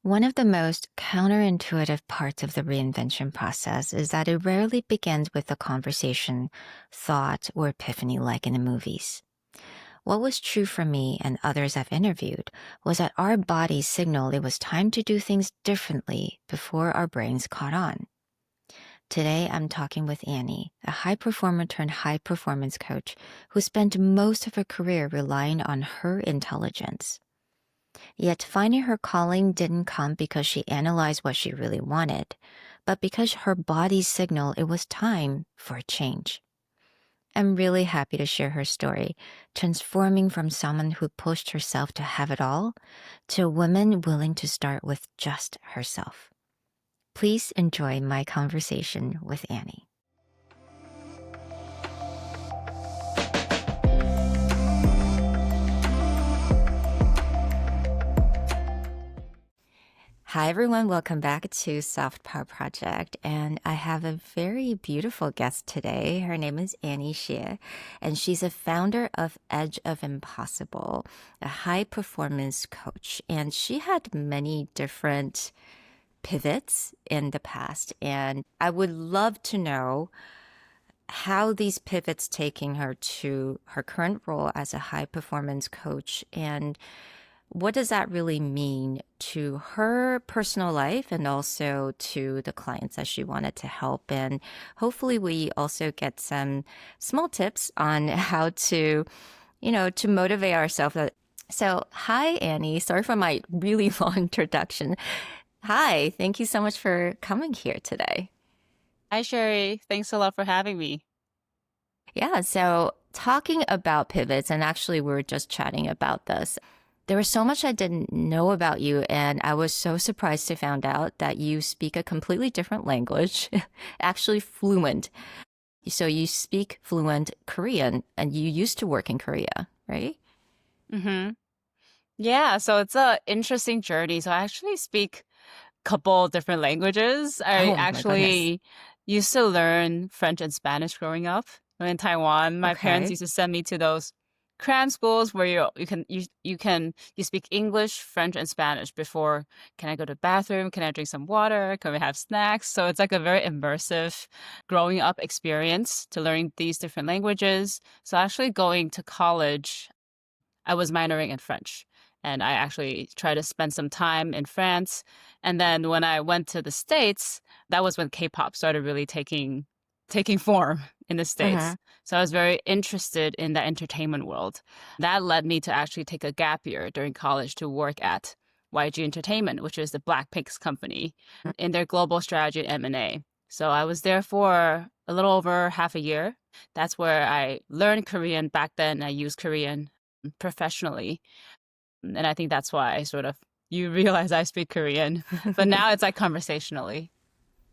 One of the most counterintuitive parts of the reinvention process is that it rarely begins with a conversation, thought, or epiphany like in the movies. What was true for me and others I've interviewed was that our bodies signaled it was time to do things differently before our brains caught on. Today, I'm talking with Annie, a high performer turned high performance coach who spent most of her career relying on her intelligence. Yet finding her calling didn't come because she analyzed what she really wanted, but because her body signaled it was time for a change. I'm really happy to share her story, transforming from someone who pushed herself to have it all to a woman willing to start with just herself. Please enjoy my conversation with Annie. Hi, everyone. Welcome back to Soft Power Project. And I have a very beautiful guest today. Her name is Annie Hsieh, and she's a founder of Edge of Impossible, a high performance coach. And she had many different pivots in the past. And I would love to know how these pivots taking her to her current role as a high performance coach, and what does that really mean to her personal life and also to the clients that she wanted to help. And hopefully we also get some small tips on how to, to motivate ourselves. So hi, Annie. Sorry for my really long introduction. Hi, thank you so much for coming here today. Hi, Sherry. Thanks a lot for having me. Yeah, so talking about pivots, and actually we were just chatting about this. There was so much I didn't know about you, and I was so surprised to find out that you speak a completely different language, actually fluent. So you speak fluent Korean, and you used to work in Korea, right? hmm Yeah, so it's a interesting journey. So I actually speak a couple different languages. I Oh my goodness. actually used to learn French and Spanish growing up. In Taiwan, my parents Okay. used to send me to those cram schools where you speak English, French, and Spanish before. Can I go to the bathroom? Can I drink some water? Can we have snacks? So it's like a very immersive growing up experience to learn these different languages. So actually going to college, I was minoring in French. And I actually tried to spend some time in France. And then when I went to the States, that was when K-pop started really taking form in the Uh-huh. States. So I was very interested in the entertainment world. That led me to actually take a gap year during college to work at YG Entertainment, which is the Blackpink's company, in their global strategy and M&A. So I was there for a little over half a year. That's where I learned Korean back then. I used Korean professionally. And I think that's why you realize I speak Korean. But now it's like conversationally.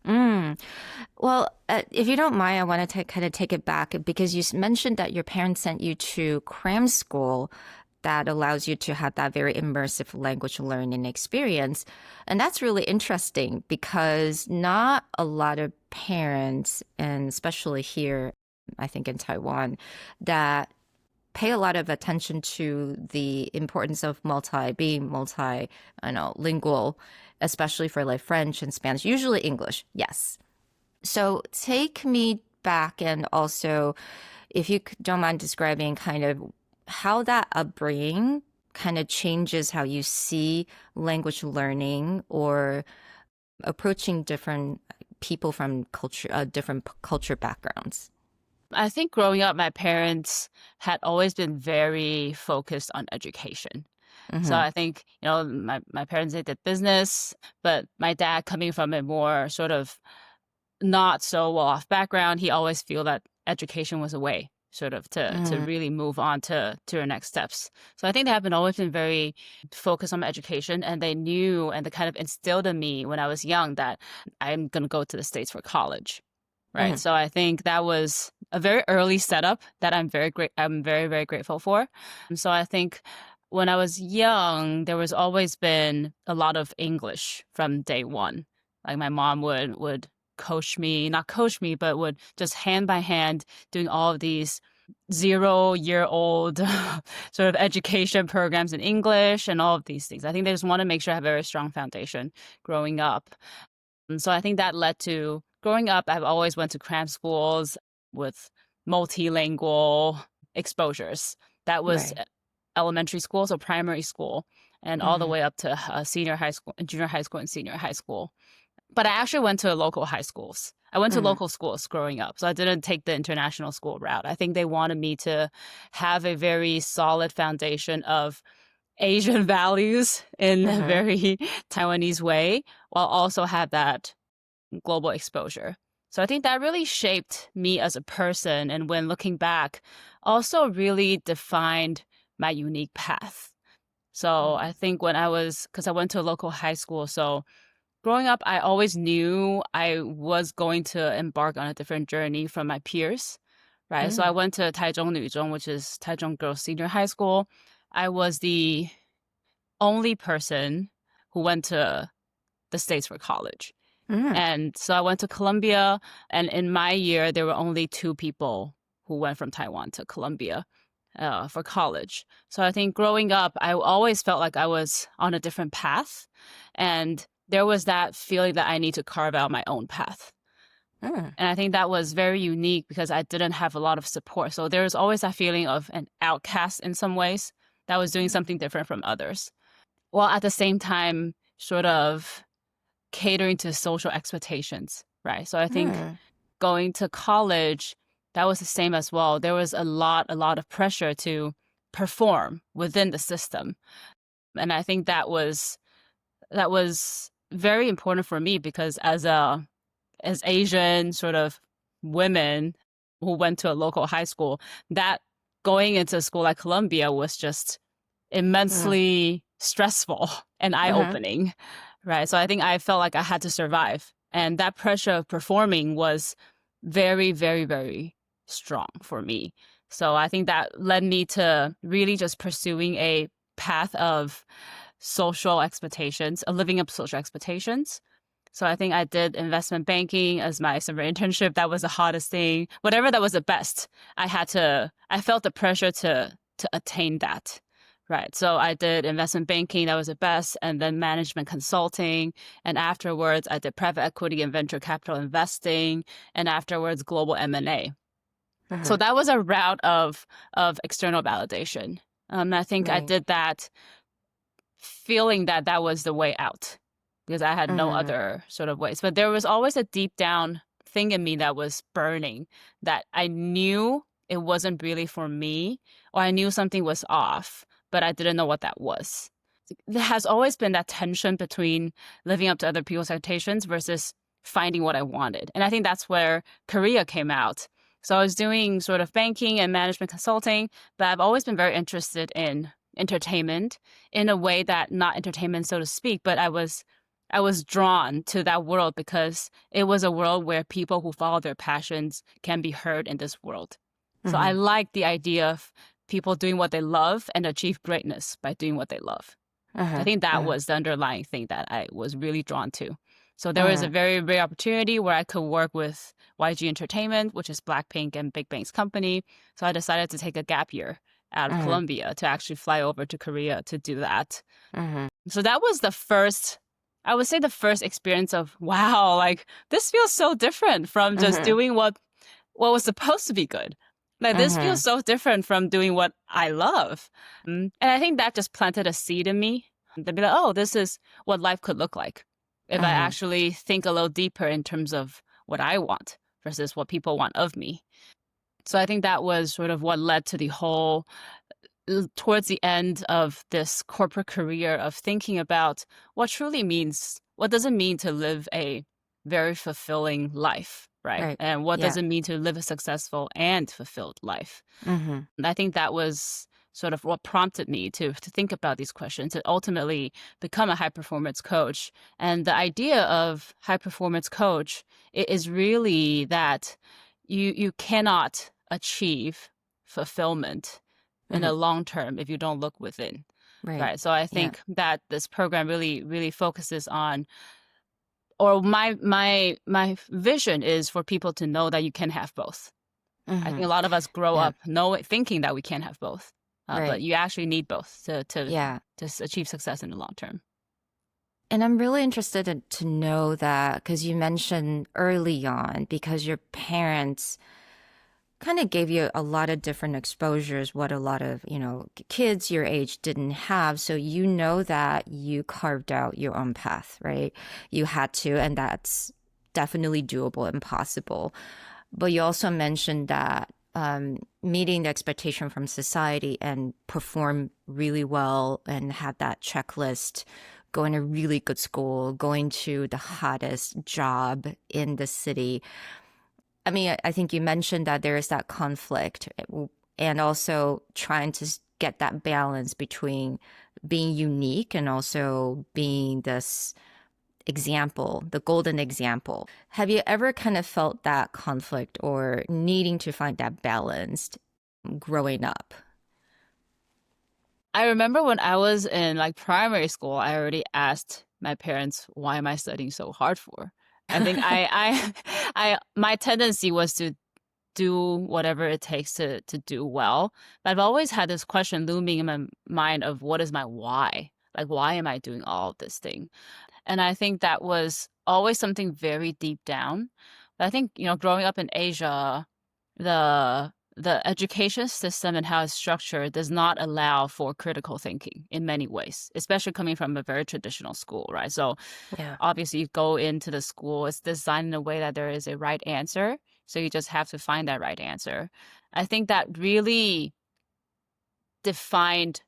Mm. Well, if you don't mind, I want to kind of take it back because you mentioned that your parents sent you to cram school that allows you to have that very immersive language learning experience. And that's really interesting because not a lot of parents, and especially here, I think in Taiwan, that pay a lot of attention to the importance of being multi, I know, lingual, especially for like French and Spanish, usually English, yes. So take me back and also, if you don't mind describing kind of how that upbringing kind of changes how you see language learning or approaching different people from different culture backgrounds. I think growing up, my parents had always been very focused on education. So Mm-hmm. I think, my parents, they did business, but my dad coming from a more sort of not so well off background, he always feel that education was a way sort of to Mm-hmm. really move on to your next steps. So I think they have been always been very focused on education, and they knew and they kind of instilled in me when I was young that I'm gonna go to the States for college. Right. Mm-hmm. So I think that was a very early setup that I'm very, very grateful for. And so I think when I was young, there was always been a lot of English from day one. Like my mom would coach me, not coach me, but would just hand by hand doing all of these 0-year-old sort of education programs in English and all of these things. I think they just want to make sure I have a very strong foundation growing up. And so I think that led to growing up, I've always went to cram schools with multilingual exposures. That was Right. elementary school, so primary school, and all the Mm-hmm. way up to senior high school, junior high school, and senior high school. But I actually went to local high schools. I went to Mm-hmm. local schools growing up, so I didn't take the international school route. I think they wanted me to have a very solid foundation of Asian values in a Mm-hmm. very Taiwanese way, while also have that global exposure. So I think that really shaped me as a person. And when looking back, also really defined my unique path. So I think because I went to a local high school, so growing up, I always knew I was going to embark on a different journey from my peers, right? So I Mm-hmm. went to Taichung Nuzhong, which is Taichung Girls Senior High School. I was the only person who went to the States for college. Mm-hmm. And so I went to Columbia, and in my year, there were only 2 people who went from Taiwan to Columbia for college. So I think growing up, I always felt like I was on a different path. And there was that feeling that I need to carve out my own path. Mm-hmm. And I think that was very unique because I didn't have a lot of support. So there was always that feeling of an outcast in some ways that was doing something different from others. While at the same time, sort of catering to social expectations, right? So I think Mm-hmm. going to college, that was the same as well. There was a lot of pressure to perform within the system. And I think that was very important for me because as Asian sort of women who went to a local high school, that going into a school like Columbia was just immensely stressful and Mm-hmm. eye-opening, right? So I think I felt like I had to survive. And that pressure of performing was very, very, very strong for me. So I think that led me to really just pursuing a path of social expectations, living up to social expectations. So I think I did investment banking as my summer internship. That was the hottest thing. Whatever that was the best, I felt the pressure to attain that. Right. So I did investment banking, that was the best, and then management consulting. And afterwards, I did private equity and venture capital investing, and afterwards, global M&A. So Mm-hmm. that was a route of external validation. I think I Right. did that feeling that that was the way out because I had no Mm-hmm. other sort of ways. But there was always a deep down thing in me that was burning that I knew it wasn't really for me, or I knew something was off, but I didn't know what that was. There has always been that tension between living up to other people's expectations versus finding what I wanted. And I think that's where Korea came out. So I was doing sort of banking and management consulting, but I've always been very interested in entertainment in a way that not entertainment, so to speak, but I was drawn to that world because it was a world where people who follow their passions can be heard in this world. So I Mm-hmm. like the idea of people doing what they love and achieve greatness by doing what they love. I think that Mm-hmm. was the underlying thing that I was really drawn to. So there was a Mm-hmm. very rare opportunity where I could work with YG Entertainment, which is Blackpink and Big Bang's company. So I decided to take a gap year out of Mm-hmm. Colombia to actually fly over to Korea to do that. Mm-hmm. So that was I would say the first experience of, wow, like this feels so different from just Mm-hmm. doing what was supposed to be good. Like this Mm-hmm. feels so different from doing what I love. And I think that just planted a seed in me to be like, oh, this is what life could look like if I Mm-hmm. actually think a little deeper in terms of what I want versus what people want of me. So I think that was sort of what led to the whole towards the end of this corporate career of thinking about what does it mean to live a very fulfilling life, right? Right. And what does Yeah. it mean to live a successful and fulfilled life? Mm-hmm. And I think that was sort of what prompted me to think about these questions and ultimately become a high performance coach. And the idea of high performance coach is really that you cannot achieve fulfillment in Mm-hmm. a long term if you don't look within. Right. Right. So I Yeah. think that this program really, really focuses on, or my vision is for people to know that you can have both. I think Mm-hmm. a lot of us grow Yeah. up thinking that we can't have both, but Right. you actually need both Yeah. to achieve success in the long term. And I'm really interested to know that because you mentioned early on, because your parents kind of gave you a lot of different exposures, what a lot of, kids your age didn't have. So you know that you carved out your own path, right? You had to, and that's definitely doable and possible. But you also mentioned that meeting the expectation from society and perform really well and have that checklist, going to really good school, going to the hottest job in the city. I mean, I think you mentioned that there is that conflict and also trying to get that balance between being unique and also being this example, the golden example. Have you ever kind of felt that conflict or needing to find that balance growing up? I remember when I was in like primary school, I already asked my parents, why am I studying so hard for? I think my tendency was to do whatever it takes to do well. But I've always had this question looming in my mind of what is my why? Like, why am I doing all of this thing? And I think that was always something very deep down. But I think, growing up in Asia, the education system and how it's structured does not allow for critical thinking in many ways, especially coming from a very traditional school, right? So Yeah. obviously you go into the school, it's designed in a way that there is a right answer. So you just have to find that right answer. I think that really defined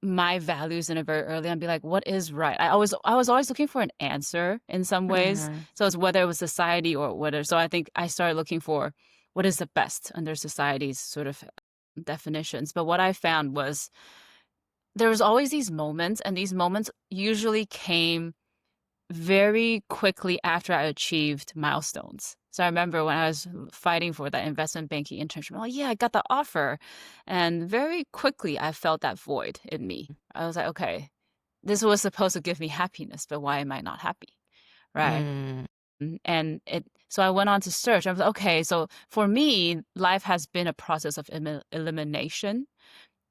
my values in a very early and be like, what is right? I was always looking for an answer in some ways. Hmm. So it's whether it was society or whether, so I think I started looking for what is the best under society's sort of definitions. But what I found was there was always these moments, and these moments usually came very quickly after I achieved milestones. So I remember when I was fighting for that investment banking internship, I'm like, yeah, I got the offer. And very quickly, I felt that void in me. I was like, okay, this was supposed to give me happiness, but why am I not happy? Right. Mm. So I went on to search. I was like, okay, so for me, life has been a process of elimination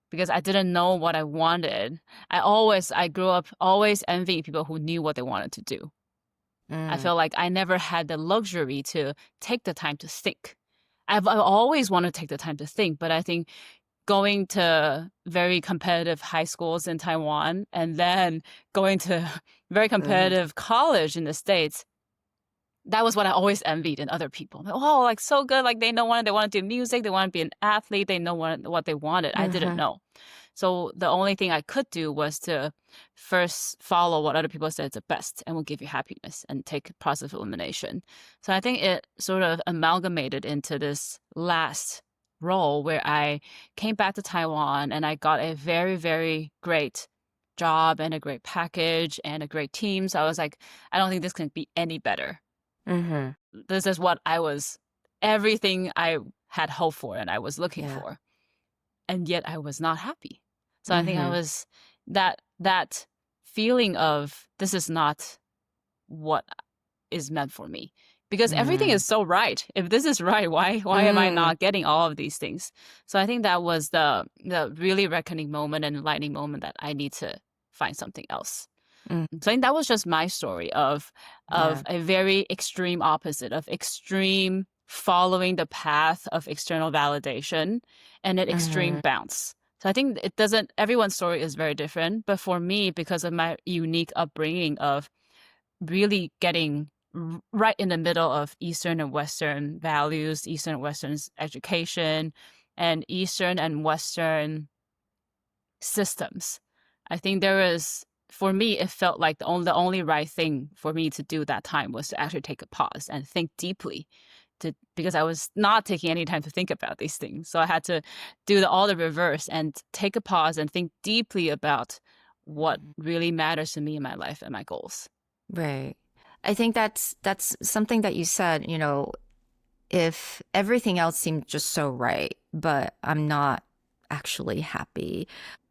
because I didn't know what I wanted. I grew up always envying people who knew what they wanted to do. I Mm. feel like I never had the luxury to take the time to think. I've always wanted to take the time to think, but I think going to very competitive high schools in Taiwan and then going to very Hmm. competitive college in the States, that was what I always envied in other people. Oh, like so good. Like they want to do music, they want to be an athlete, they know what they wanted. I didn't Hmm. know. So the only thing I could do was to first follow what other people said is the best and will give you happiness and take process of elimination. So I think it sort of amalgamated into this last role where I came back to Taiwan and I got a very, very great job and a great package and a great team. So I was like, I don't think this can be any better. Hmm. This is everything I had hoped for and I was looking Yeah. for. And yet I was not happy. So I think I Hmm. was that feeling of this is not what is meant for me. Because everything Mm. is so right. If this is right, why am I Mm. not getting all of these things? So I think that was the really reckoning moment and enlightening moment that I need to find something else. Mm. So I think that was just my story of Yeah. a very extreme opposite of extreme following the path of external validation and an extreme Hmm. bounce. So I think it doesn't everyone's story is very different, but for me, because of my unique upbringing of really getting right in the middle of Eastern and Western values, Eastern and Western education, and Eastern and Western systems. I think for me, it felt like the only right thing for me to do that time was to actually take a pause and think deeply because I was not taking any time to think about these things. So I had to do all the reverse and take a pause and think deeply about what really matters to me in my life and my goals. Right. I think that's something that you said, if everything else seemed just so right, but I'm not actually happy,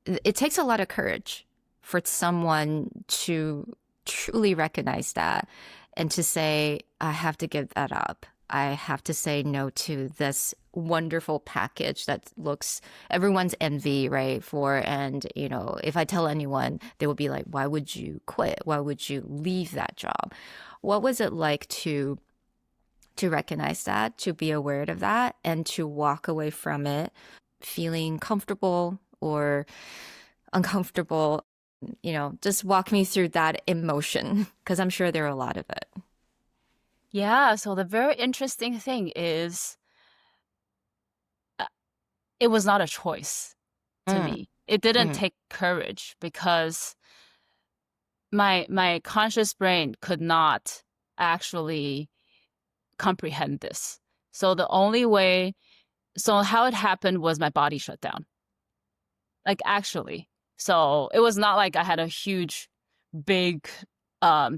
it takes a lot of courage for someone to truly recognize that and to say, I have to give that up. I have to say no to this wonderful package that looks everyone's envy, right? For, and if I tell anyone, they will be like, why would you quit? Why would you leave that job? What was it like to recognize that, to be aware of that, and to walk away from it feeling comfortable or uncomfortable? Just walk me through that emotion, because I'm sure there are a lot of it. Yeah, so the very interesting thing is uh, it was not a choice to Mm, me. It didn't mm, take courage because my conscious brain could not actually comprehend this. So the only way, so how it happened was my body shut down. Like actually. So it was not like I had a huge, big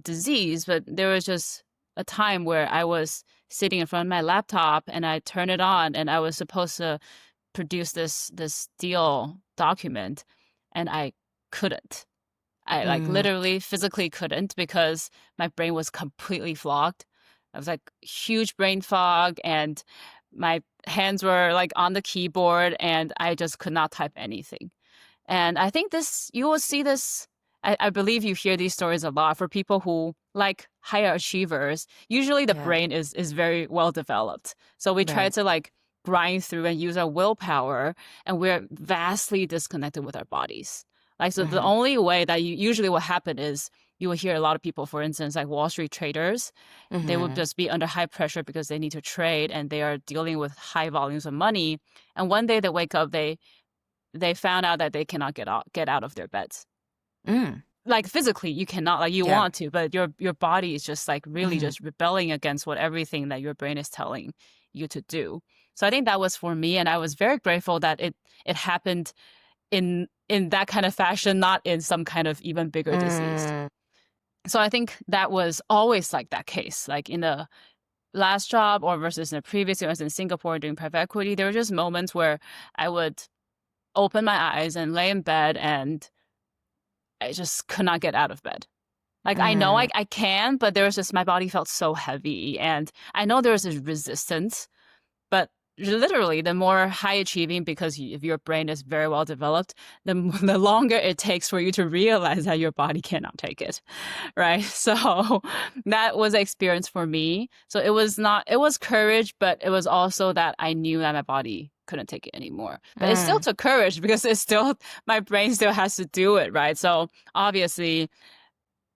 disease, but there was just a time where I was sitting in front of my laptop and I turned it on and I was supposed to produce this deal document and I couldn't. I like mm, literally physically couldn't because my brain was completely fogged. I was like huge brain fog and my hands were like on the keyboard and I just could not type anything. And I think this, you will see this. I believe you hear these stories a lot for people who like higher achievers. Usually the yeah, brain is very well developed. So we try right. to like grind through and use our willpower, and we're vastly disconnected with our bodies. Like, so the Hmm. only way that you usually what happen is you will hear a lot of people, for instance, like Wall Street traders, they will Hmm. just be under high pressure because they need to trade and they are dealing with high volumes of money. And one day they wake up, they found out that they cannot get out of their beds. Mm, Like physically, you cannot, like you yeah. want to, but your body is just like really Hmm. just rebelling against what everything that your brain is telling you to do. So I think that was for me, and I was very grateful that it happened in that kind of fashion, not in some kind of even bigger disease. Mm, So I think that was always like that case, like in the last job or versus in the previous, I was in Singapore doing private equity. There were just moments where I would open my eyes and lay in bed and I just could not get out of bed. Like I know mm, I can, but there was just my body felt so heavy and I know there was this resistance, but literally the more high achieving because if your brain is very well developed, the longer it takes for you to realize that your body cannot take it, right? So that was an experience for me. So it was not, it was courage, but it was also that I knew that my body couldn't take it anymore. But it still mm, took courage because it's still, my brain still has to do it, right? So obviously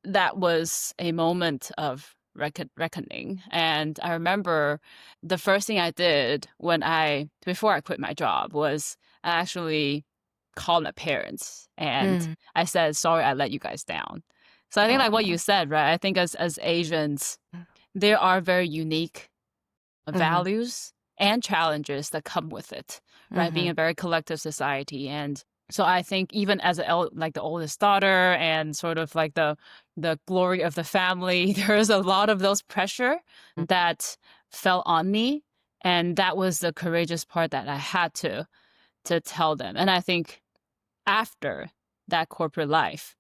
that was a moment of reckoning. And I remember the first thing I did before I quit my job was I actually called my parents and mm. I said, sorry, I let you guys down. So I think like what you Oh. said, right? I think as Asians, there are very unique Mm-hmm. values and challenges that come with it, right? Being Mm-hmm. a very collective society. And so I think even as like the oldest daughter and sort of like the glory of the family, there is a lot of those pressure that fell on me. And that was the courageous part that I had to tell them. And I think after that corporate life,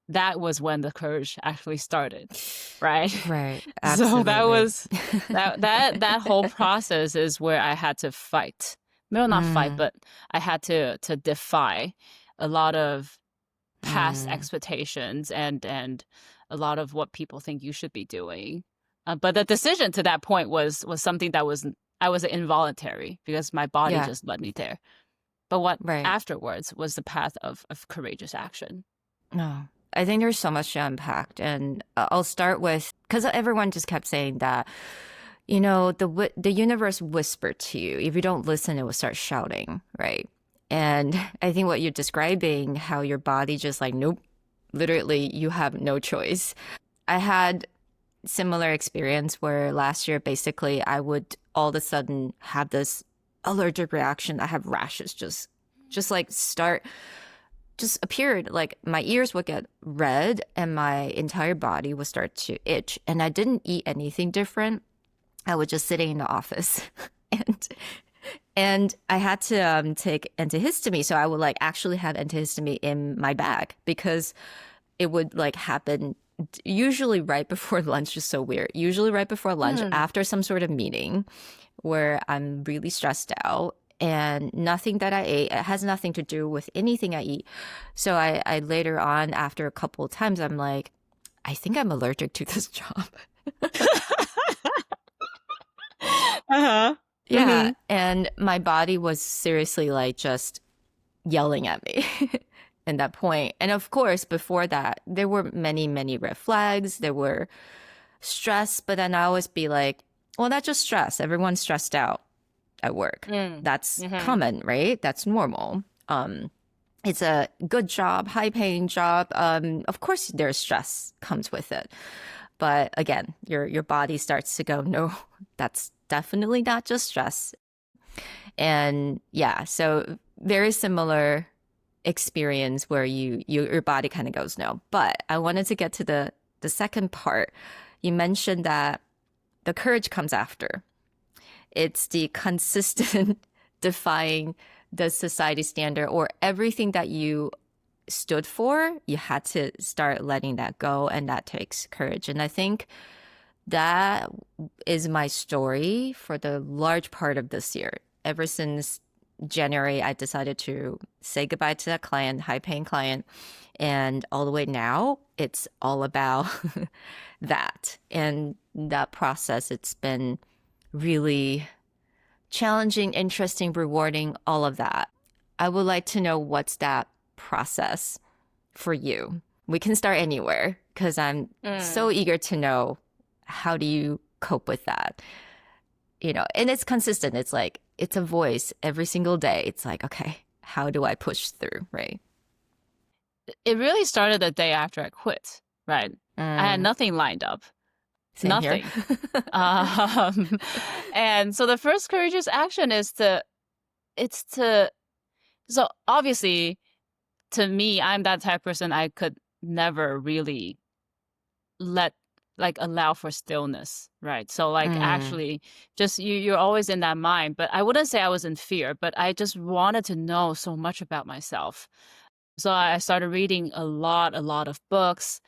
that was when the courage actually started, right? Right. So that Absolutely. was that whole process is where I had to fight. No, not fight, Mm, but I had to defy a lot of past mm. expectations and a lot of what people think you should be doing. But the decision to that point was something that was I was involuntary because my body Yeah. just led me there. But what Right. afterwards was the path of courageous action. No. I think there's so much to unpack, and I'll start with because everyone just kept saying that the universe whispered to you. If you don't listen, it will start shouting, right? And I think what you're describing, how your body just like, nope, literally, you have no choice. I had similar experience where last year, basically, I would all of a sudden have this allergic reaction. I have rashes just like start just appeared, like my ears would get red and my entire body would start to itch, and I didn't eat anything different. I was just sitting in the office and I had to take antihistamine, so I would like actually have antihistamine in my bag because it would like happen usually right before lunch is so weird. Usually right before lunch, Mm. after some sort of meeting where I'm really stressed out and nothing that I ate, it has nothing to do with anything I eat. So I later on, after a couple of times, I'm like, I think I'm allergic to this job. Uh-huh. Yeah. And my body was seriously like just yelling at me at that point. And of course, before that, there were many, many red flags. There were stress, but then I always be like, well, that's just stress. Everyone's stressed out at work. Mm. That's Mm-hmm. common, right? That's normal. It's a good job, high paying job. Of course, there's stress comes with it. But again, your body starts to go, no, that's definitely not just stress. And yeah, so very similar experience where your body kind of goes no. But I wanted to get to the second part. You mentioned that the courage comes after. It's the consistent defying the society standard or everything that you stood for, you had to start letting that go, and that takes courage. And I think that is my story for the large part of this year. Ever since January, I decided to say goodbye to that client, high paying client. And all the way now, it's all about that. And that process, it's been really challenging, interesting, rewarding, all of that. I would like to know what's that process for you. We can start anywhere because I'm so Mm. eager to know how do you cope with that? And it's consistent. It's like, it's a voice every single day. It's like, okay, how do I push through, right? It really started the day after I quit, right? I had Mm, nothing lined up, same here. nothing. Um, and so the first courageous action it's to, so obviously to me, I'm that type of person I could never really let allow for stillness, right? So like Mm, actually just you're always in that mind, but I wouldn't say I was in fear, but I just wanted to know so much about myself. So I started reading a lot of books.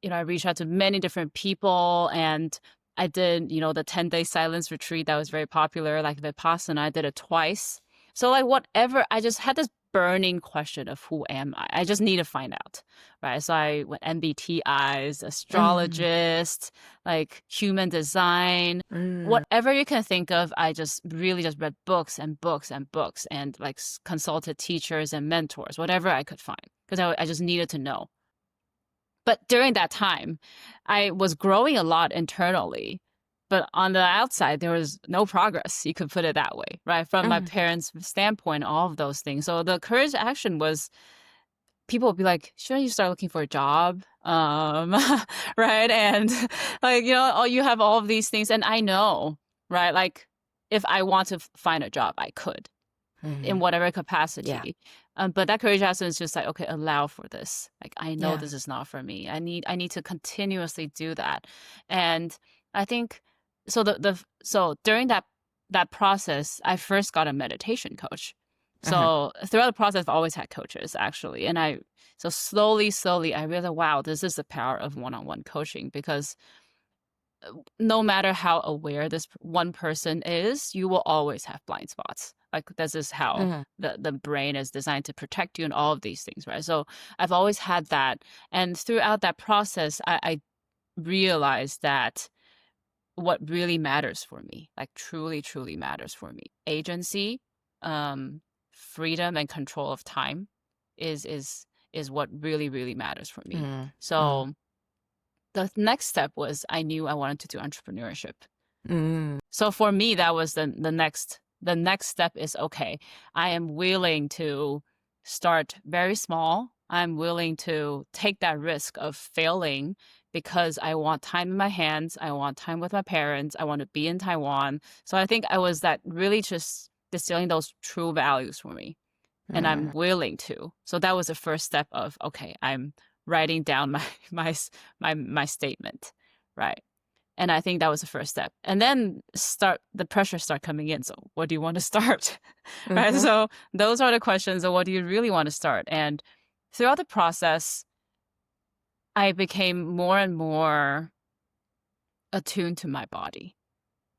I reached out to many different people, and I did, the 10-day silence retreat that was very popular, like Vipassana. I did it twice. So like whatever, I just had this burning question of who am I? I just need to find out, right? So I went MBTIs, mm, astrologist, like human design, mm. whatever you can think of. I just really just read books and books and books and like consulted teachers and mentors, whatever I could find, because I just needed to know. But during that time, I was growing a lot internally. But on the outside, there was no progress. You could put it that way, right? From my Mm. parents' standpoint, all of those things. So the courage action was people would be like, shouldn't you start looking for a job? Right? And like, oh, you have all of these things. And I know, right? Like if I want to find a job, I could in Mhm. whatever Yeah. capacity. But that courage action is just like, okay, allow for this. Like, I know Yeah. this is not for me. I need to continuously do that. And I think so so during that process, I first got a meditation coach. Uh-huh. So throughout the process, I've always had coaches actually. And so slowly, I realized, wow, this is the power of one-on-one coaching, because no matter how aware this one person is, you will always have blind spots. Like this is how Mhm. the brain is designed to protect you and all of these things, right? So I've always had that. And throughout that process, I realized that what really matters for me, like truly, truly matters for me, agency, um, freedom and control of time is what really, really matters for me. Mm. Mm. So the next step was I knew I wanted to do entrepreneurship. Mm. So for me, that was the next step is, okay, I am willing to start very small. I'm willing to take that risk of failing because I want time in my hands. I want time with my parents. I want to be in Taiwan. So I think I was that really just distilling those true values for me, and I'm Mm. willing to. So that was the first step of, okay, I'm writing down my my statement, right? And I think that was the first step. And then the pressure start coming in. So what do you want to start? Right? Mhm. So those are the questions of what do you really want to start? And throughout the process, I became more and more attuned to my body.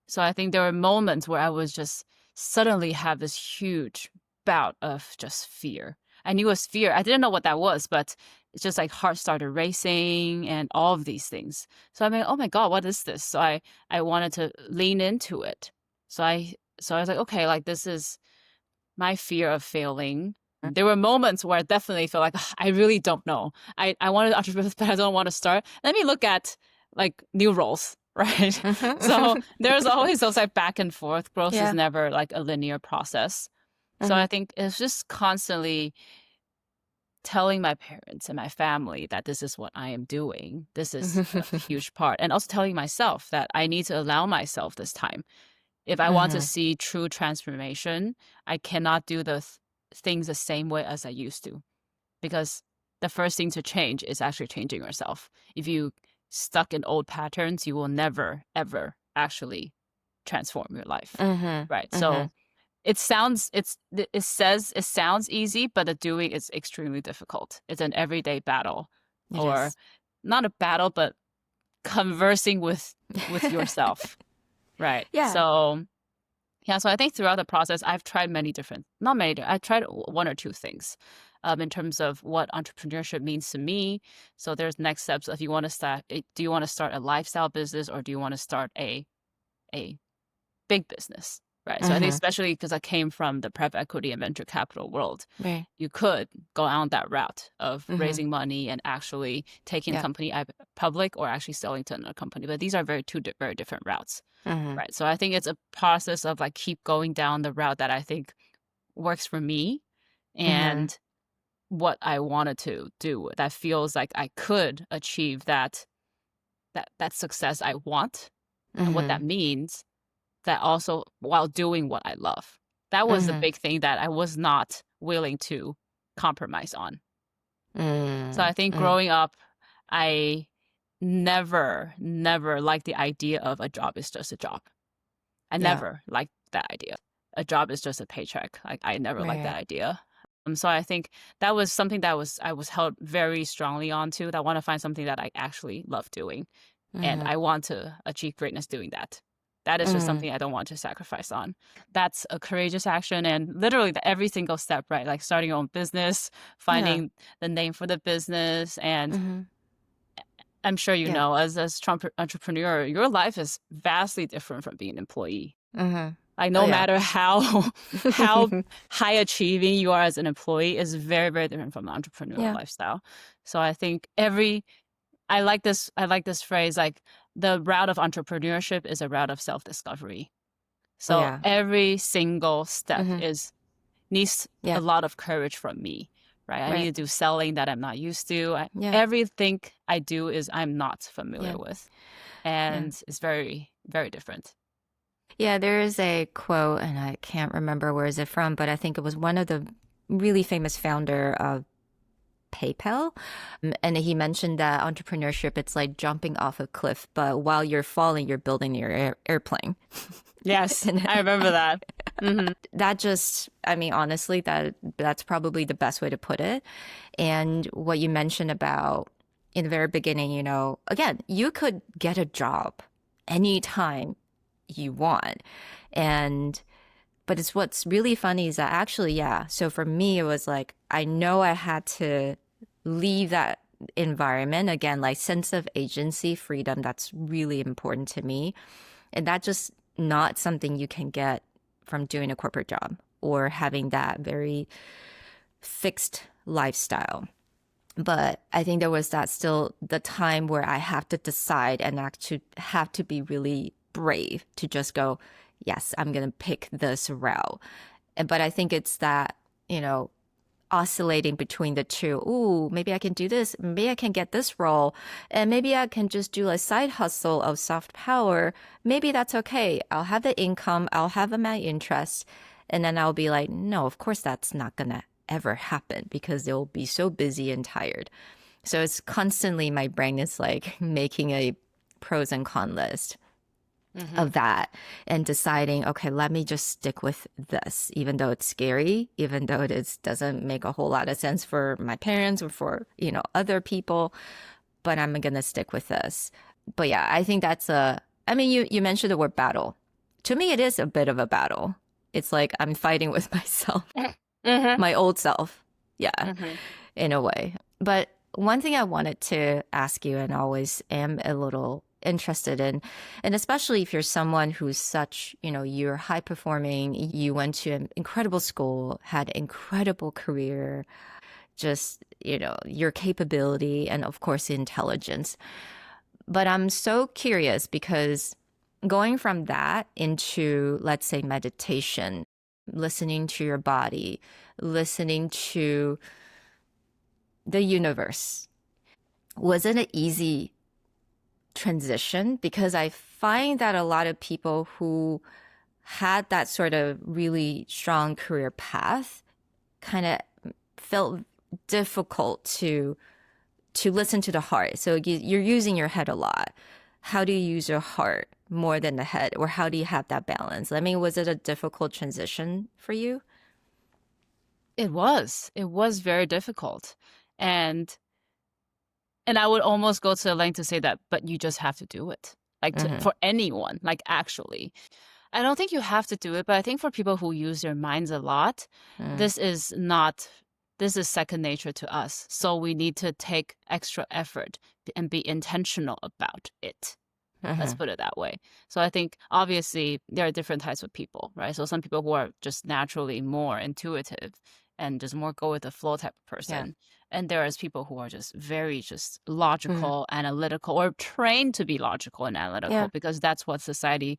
So I think there were moments where I was just suddenly have this huge bout of just fear. I knew it was fear. I didn't know what that was, but it's just like heart started racing and all of these things. So I mean, oh my God, what is this? So I wanted to lean into it. So I was like, okay, like this is my fear of failing. There were moments where I definitely felt like "Ugh, I really don't know. I wanted to entrepreneur, but I don't want to start. Let me look at like new roles, right? So Mhm. there's always those like back and forth. Growth is Yeah. never like a linear process. So I Mhm. think it's just constantly telling my parents and my family that this is what I am doing. This is a huge part. And also telling myself that I need to allow myself this time. If I want to Mhm. see true transformation, I cannot do the things the same way as I used to, because the first thing to change is actually changing yourself. If you stuck in old patterns, you will never ever actually transform your life. Mhm. Right? So Mhm. it sounds easy, but the doing is extremely difficult. It's an everyday battle, It or is. not a battle, but conversing with yourself. Right? Yeah. So yeah, so I think throughout the process, I've tried many different, not many, I've tried one or two things in terms of what entrepreneurship means to me. So there's next steps. If you want to start, do you want to start a lifestyle business, or do you want to start a big business? Right. So I think Mhm. especially because I came from the private equity and venture capital world, Right. you could go down that route of Mhm. raising money and actually taking a Yeah. company public, or actually selling to another company. But these are very different routes. Mhm. Right. So I think it's a process of like keep going down the route that I think works for me Mhm. and what I wanted to do that feels like I could achieve that success I want, and what that Mhm. means, that also while doing what I love. That was the Mhm. big thing that I was not willing to compromise on. So Mm. I think Mm. growing up, I never liked the idea of a job is just a job. I Yeah. never liked that idea. A job is just a paycheck. Like I never liked that Right. idea. So I think that was something that I was held very strongly onto. That I want to find something that I actually love doing, and Mhm. I want to achieve greatness doing that. That is just Mm. something I don't want to sacrifice on. That's a courageous action, and literally every single step, right? Like starting your own business, Yeah. finding the name for the business, and Mhm. I'm sure you Yeah. know, as Trump entrepreneur, your life is vastly different from being an employee. Mhm. Like Oh no yeah. matter how high achieving you are as an employee is very different from the entrepreneurial Yeah. lifestyle. So I think I like this phrase, like the route of entrepreneurship is a route of self-discovery. Oh So yeah. every single step Mhm. is needs a Yeah. lot of courage from me, right? I need Right. to do selling that I'm not used to. Yeah. Everything I do is I'm not familiar Yeah. with, Yeah. and it's very different. Yeah, there is a quote, and I can't remember where is it from, but I think it was one of the really famous founder of PayPal. And he mentioned that entrepreneurship, it's like jumping off a cliff, but while you're falling, you're building your airplane. Yes, And I remember that. Hmm. that just, I mean, honestly, that's probably the best way to put it. And what you mentioned about in the very beginning, again, you could get a job anytime you want. And but it's what's really funny is that actually, yeah. So for me, it was like I know I had to leave that environment again, like sense of agency, freedom. That's really important to me, and that's just not something you can get from doing a corporate job or having that very fixed lifestyle. But I think there was that still the time where I have to decide and actually have to be really brave to just go, yes, I'm going to pick this route. But I think it's that, you know, oscillating between the two. Ooh, maybe I can do this. Maybe I can get this role. And maybe I can just do a side hustle of soft power. Maybe that's okay. I'll have the income. I'll have my interest. And then I'll be like, no, of course that's not going to ever happen because they'll be so busy and tired. So it's constantly my brain is like making a pros and con list Hmm. of that and deciding, okay, let me just stick with this, even though it's scary, even though it doesn't make a whole lot of sense for my parents or for, other people. but I'm going to stick with this. But yeah, I think I mean, you mentioned the word battle. To me, it is a bit of a battle. It's like I'm fighting with myself, Mm-hmm. my old self. Yeah, Mm-hmm. in a way. But one thing I wanted to ask you and always am a little interested in, and especially if you're someone who's such, you're high performing, you went to an incredible school, had incredible career, just, your capability and of course intelligence. But I'm so curious because going from that into, let's say, meditation, listening to your body, listening to the universe, was it an easy transition? Because I find that a lot of people who had that sort of really strong career path kind of felt difficult to listen to the heart. So you're using your head a lot. How do you use your heart more than the head, or how do you have that balance? I mean, was it a difficult transition for you? It was. It was very difficult. And I would almost go to the length to say that, but you just have to do it. Like Mm-hmm. for anyone, like actually. I don't think you have to do it, but I think for people who use their minds a lot, Mm-hmm. this is not, this is second nature to us. So we need to take extra effort and be intentional about it. Let's put it that way. So I think obviously there are different types of people, right? So some people who are just naturally more intuitive and just more go with the flow type of Yeah. person. And there is people who are just very just Mm-hmm. logical, analytical, or trained to be logical and analytical Yeah. because that's what society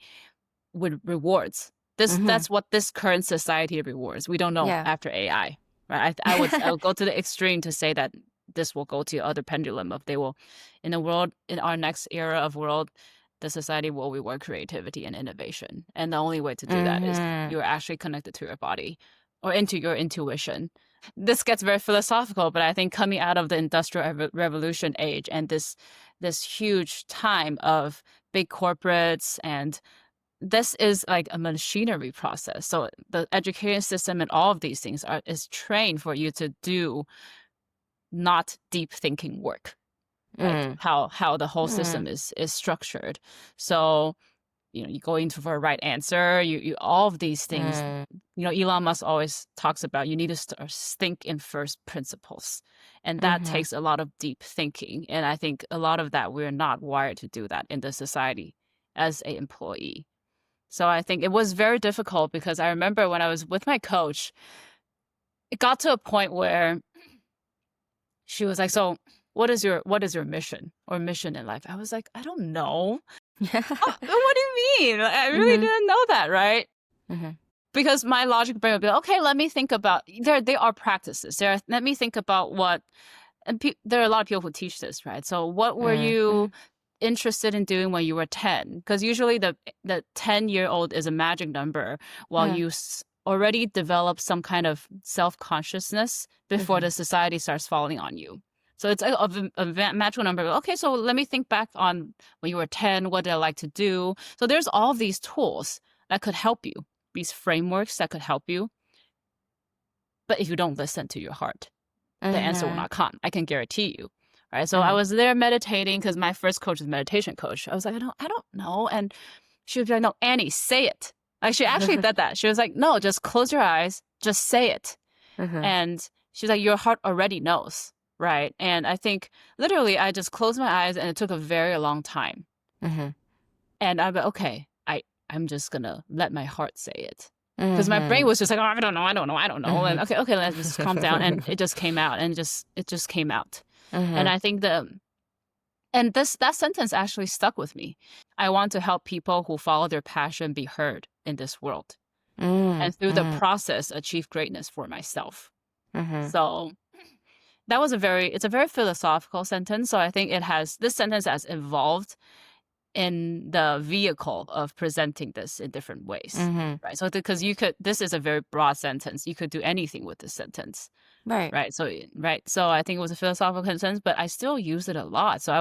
would rewards. Mm-hmm. That's what this current society rewards. We don't know Yeah. after AI, right? I would go to the extreme to say that this will go to the other pendulum of they will, in the world, in our next era of world, the society will reward creativity and innovation, and the only way to do that is Mm-hmm. you're actually connected to your body or into your intuition. This gets very philosophical, but I think coming out of the industrial revolution age and this huge time of big corporates and this is like a machinery process. So the education system and all of these things is trained for you to do not deep thinking work, right? Mm-hmm. How the whole system is structured. So you go into for a right answer. You all of these things. Mm-hmm. Elon Musk always talks about you need to think in first principles, and that Mm-hmm. takes a lot of deep thinking. And I think a lot of that we're not wired to do that in the society as a employee. So I think it was very difficult because I remember when I was with my coach, it got to a point where she was like, "So, what is your mission or mission in life?" I was like, "I don't know." Yeah. Oh, what do you mean? Like, I really Mm-hmm. didn't know that, right? Mm-hmm. Because my logic brain would be, okay, let me think about there are practices. Let me think about what and there are a lot of people who teach this, right? So what were Mm-hmm. you interested in doing when you were 10? Because usually the 10-year-old is a magic number while you already develop some kind of self-consciousness before Mm-hmm. the society starts falling on you. So it's a magical number. Okay, so let me think back on when you were 10, what did I like to do? So there's all these tools that could help you, these frameworks that could help you. But if you don't listen to your heart, the answer will Mm-hmm. not come. I can guarantee you. Right. So I Mm-hmm. was there meditating because my first coach was a meditation coach. I was like, I don't know. And she would be like, no, Annie, say it. Like she actually did that. She was like, no, just close your eyes, just say it. Mm-hmm. And she's like, your heart already knows. Right. And I think literally I just closed my eyes and it took a very long time. Mm-hmm. And I'm like, okay, I'm just gonna let my heart say it. Because my brain Mm-hmm. was just like, oh, I don't know, I don't know, I don't know. And okay, let's just calm down. And Mm-hmm. it just came out and it just came out. And Mm-hmm. I think that sentence actually stuck with me. I want to help people who follow their passion be heard in this world. And through the Mm-hmm. process, achieve greatness for myself. Mm-hmm. So it's a very philosophical sentence. So I think this sentence has evolved in the vehicle of presenting this in different ways. Mm-hmm. Right. So because this is a very broad sentence. You could do anything with this sentence. Right. Right. So I think it was a philosophical sentence, but I still use it a lot. So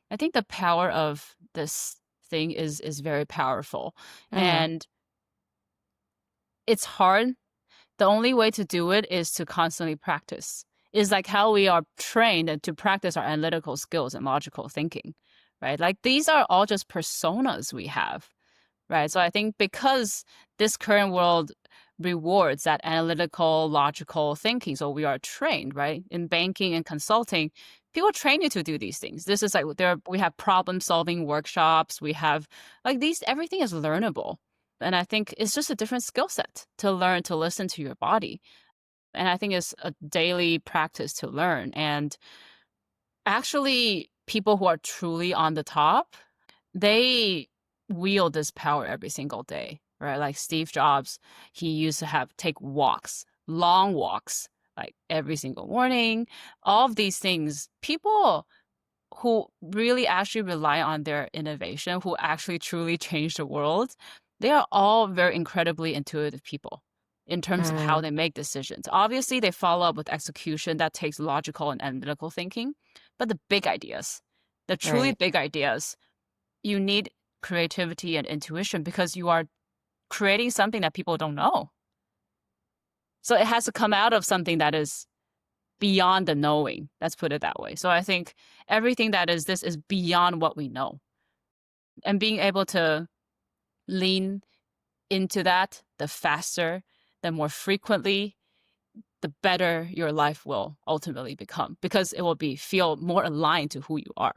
I think the power of this thing is very powerful. Mm-hmm. And it's hard. The only way to do it is to constantly practice. is like how we are trained to practice our analytical skills and logical thinking, right? Like these are all just personas we have, right? So I think because this current world rewards that analytical, logical thinking, so we are trained, right? In banking and consulting, people train you to do these things. This is like we have problem solving workshops, we have like these, everything is learnable. And I think it's just a different skill set to learn to listen to your body. And I think it's a daily practice to learn. And actually, people who are truly on the top, they wield this power every single day, right? Like Steve Jobs, he used to have take walks, long walks, like every single morning. All of these things, people who really actually rely on their innovation, who actually truly change the world, they are all very incredibly intuitive people in terms of how Mm, they make decisions. Obviously, they follow up with execution that takes logical and analytical thinking, but the big ideas, the truly right. big ideas, you need creativity and intuition because you are creating something that people don't know. So it has to come out of something that is beyond the knowing. Let's put it that way. So I think everything that is this is beyond what we know. And being able to lean into that, the faster, the more frequently, the better your life will ultimately become because it will be feel more aligned to who you are.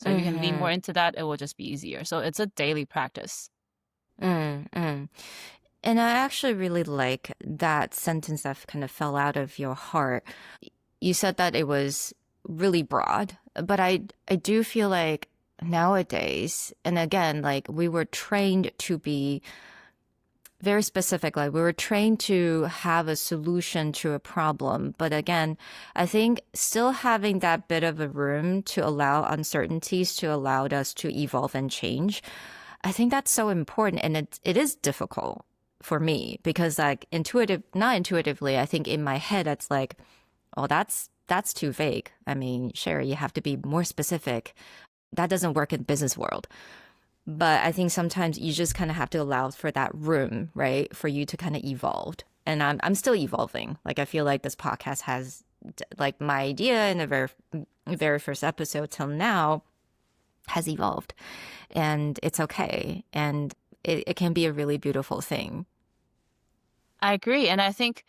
So if you can lean Mm-hmm. more into that, it will just be easier. So it's a daily practice. Mm. And I actually really like that sentence that kind of fell out of your heart. You said that it was really broad, but I do feel like nowadays, and again, like we were trained to be very specific, like we were trained to have a solution to a problem. But again, I think still having that bit of a room to allow uncertainties to allow us to evolve and change. I think that's so important, and it is difficult for me because like not intuitively, I think in my head it's like, oh, that's too vague. I mean, Sherry, you have to be more specific. That doesn't work in business world. But I think sometimes you just kind of have to allow for that room, right, for you to kind of evolve. And I'm still evolving. Like I feel like this podcast has like my idea in the very first episode till now has evolved, and it's okay, and it can be a really beautiful thing. I agree. And I think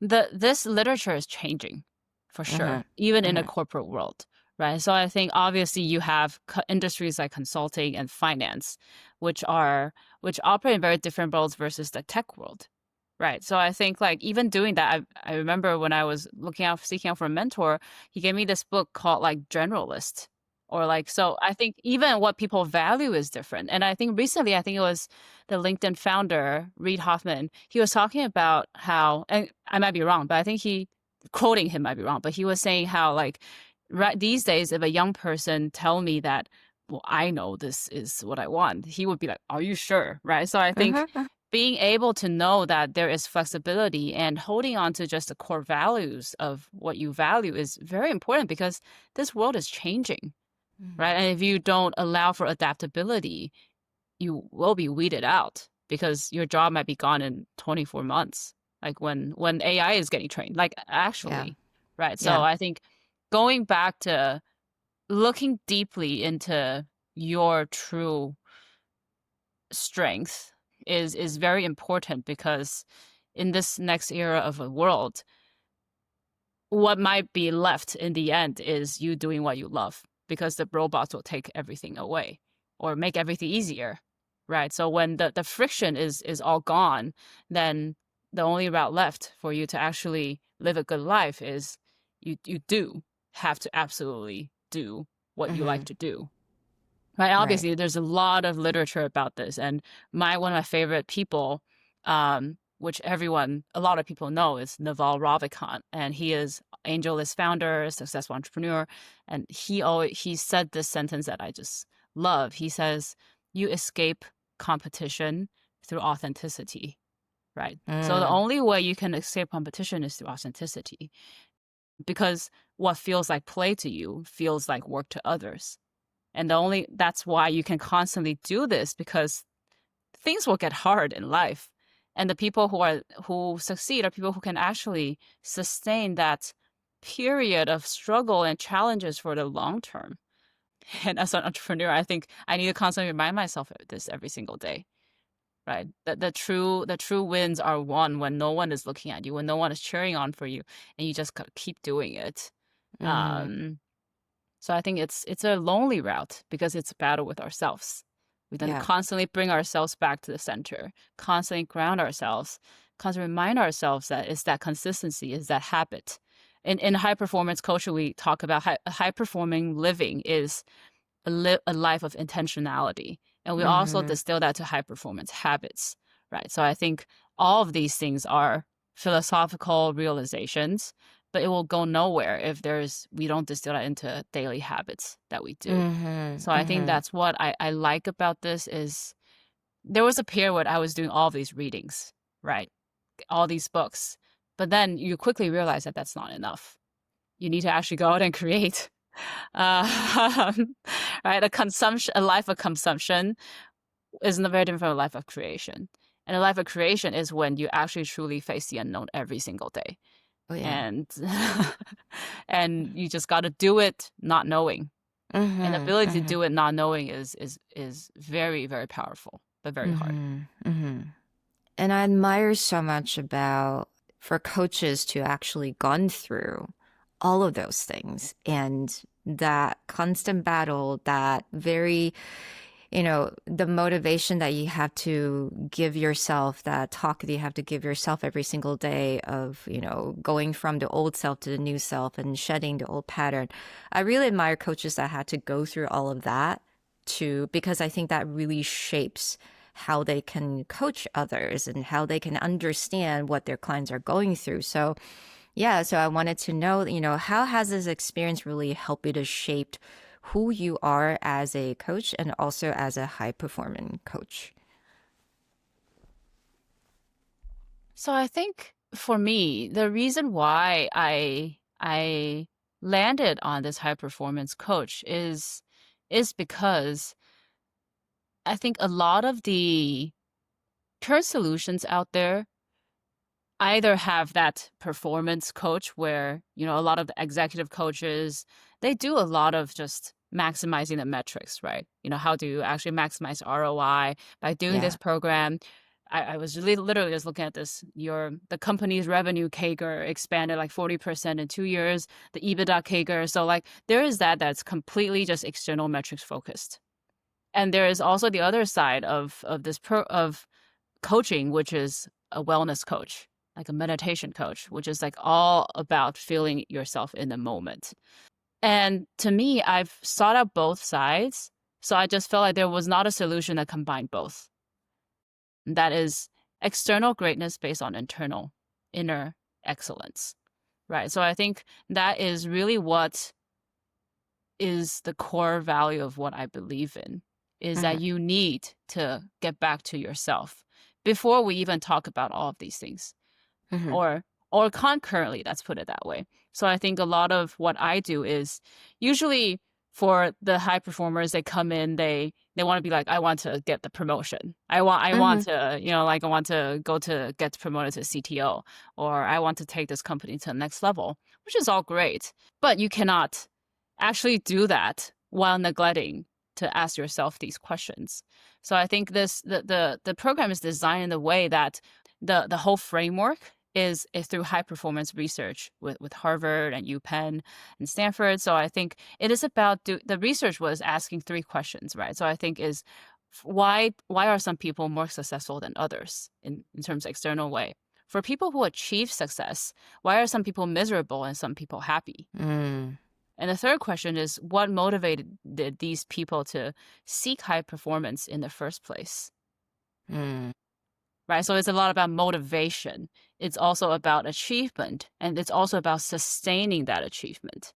this literature is changing for Mm-hmm. sure, even in a Mm-hmm. corporate world, right? So I think obviously you have industries like consulting and finance, which operate in very different worlds versus the tech world, right? So I think like even doing that, I remember when I was seeking out for a mentor, he gave me this book called like Generalist. Or like, so I think even what people value is different. And I think recently, I think it was the LinkedIn founder, Reid Hoffman, he was talking about how, and I might be wrong, but I think quoting him might be wrong, but he was saying how, like, right these days, if a young person tell me that, well, I know this is what I want, he would be like, are you sure? Right. So I think Mm-hmm. being able to know that there is flexibility and holding on to just the core values of what you value is very important because this world is changing, right? And if you don't allow for adaptability, you will be weeded out because your job might be gone in 24 months, like when AI is getting trained, like Yeah. actually, right? So Yeah. I think going back to looking deeply into your true strength is very important because in this next era of a world, what might be left in the end is you doing what you love because the robots will take everything away or make everything easier, right? So when the friction is all gone, then the only route left for you to actually live a good life is you do have to absolutely do what you like Mm-hmm. to do. Right. Right. Obviously, there's a lot of literature about this, and one of my favorite people, which a lot of people know, is Naval Ravikant, and he is AngelList founder, successful entrepreneur, and he said this sentence that I just love. He says, "You escape competition through authenticity." Right. So the Mm. only way you can escape competition is through authenticity, because what feels like play to you feels like work to others. And that's why you can constantly do this because things will get hard in life. And the people who succeed are people who can actually sustain that period of struggle and challenges for the long term. And as an entrepreneur, I think I need to constantly remind myself of this every single day, right? That the true wins are won when no one is looking at you, when no one is cheering on for you, and you just gotta keep doing it. Mm-hmm. Um, so I think it's a lonely route because it's a battle with ourselves. We then Yeah. constantly bring ourselves back to the center, constantly ground ourselves, constantly remind ourselves that it's that consistency, is that habit. In high performance culture, we talk about high performing living is a life of intentionality. And we also Mm-hmm. distill that to high performance habits, right? So I think all of these things are philosophical realizations, but it will go nowhere if we don't distill that into daily habits that we do. Mm-hmm. So I think Mm-hmm. that's what I like about this is there was a period where I was doing all these readings, right? All these books. But then you quickly realize that that's not enough. You need to actually go out and create. Uh, right? A life of consumption is very different from a life of creation. And a life of creation is when you actually truly face the unknown every single day. Oh yeah. And and you just got to do it not knowing. And the Mm-hmm. ability to Mm-hmm. do it not knowing is very, very powerful, but very hard. Mm-hmm. Mm-hmm. And I admire so much about for coaches to actually gone through all of those things and that constant battle, that very, the motivation that you have to give yourself, that talk that you have to give yourself every single day of, going from the old self to the new self and shedding the old pattern. I really admire coaches that had to go through all of that too, because I think that really shapes how they can coach others and how they can understand what their clients are going through. So, yeah, so I wanted to know, how has this experience really helped you to shape who you are as a coach and also as a high performing coach? So I think for me, the reason why I landed on this high performance coach is because I think a lot of the current solutions out there either have that performance coach where, a lot of the executive coaches, they do a lot of just maximizing the metrics, right? How do you actually maximize ROI by doing this Yeah. program? I was literally just looking at this. The company's revenue CAGR expanded like 40% in 2 years, the EBITDA CAGR. So like there is that's completely just external metrics focused. And there is also the other side of this of coaching, which is a wellness coach, like a meditation coach, which is like all about feeling yourself in the moment. And to me, I've sought out both sides. So I just felt like there was not a solution that combined both. That is external greatness based on internal, inner excellence. Right. So I think that is really what is the core value of what I believe in is Hmm. that you need to get back to yourself before we even talk about all of these things Hmm. or concurrently, let's put it that way. So I think a lot of what I do is usually for the high performers, they come in, they want to be like, I want to get the promotion. I want Hmm. to, I want to get promoted to CTO, or I want to take this company to the next level, which is all great. But you cannot actually do that while neglecting to ask yourself these questions. So I think the program is designed in a way that the whole framework is through high performance research with Harvard and UPenn and Stanford. So I think it is about the research was asking three questions, right? So I think is why are some people more successful than others in terms of external way? For people who achieve success, why are some people miserable and some people happy? Mm. And the third question is what motivated these people to seek high performance in the first place? Mm. Right? So it's a lot about motivation. It's also about achievement, and it's also about sustaining that achievement.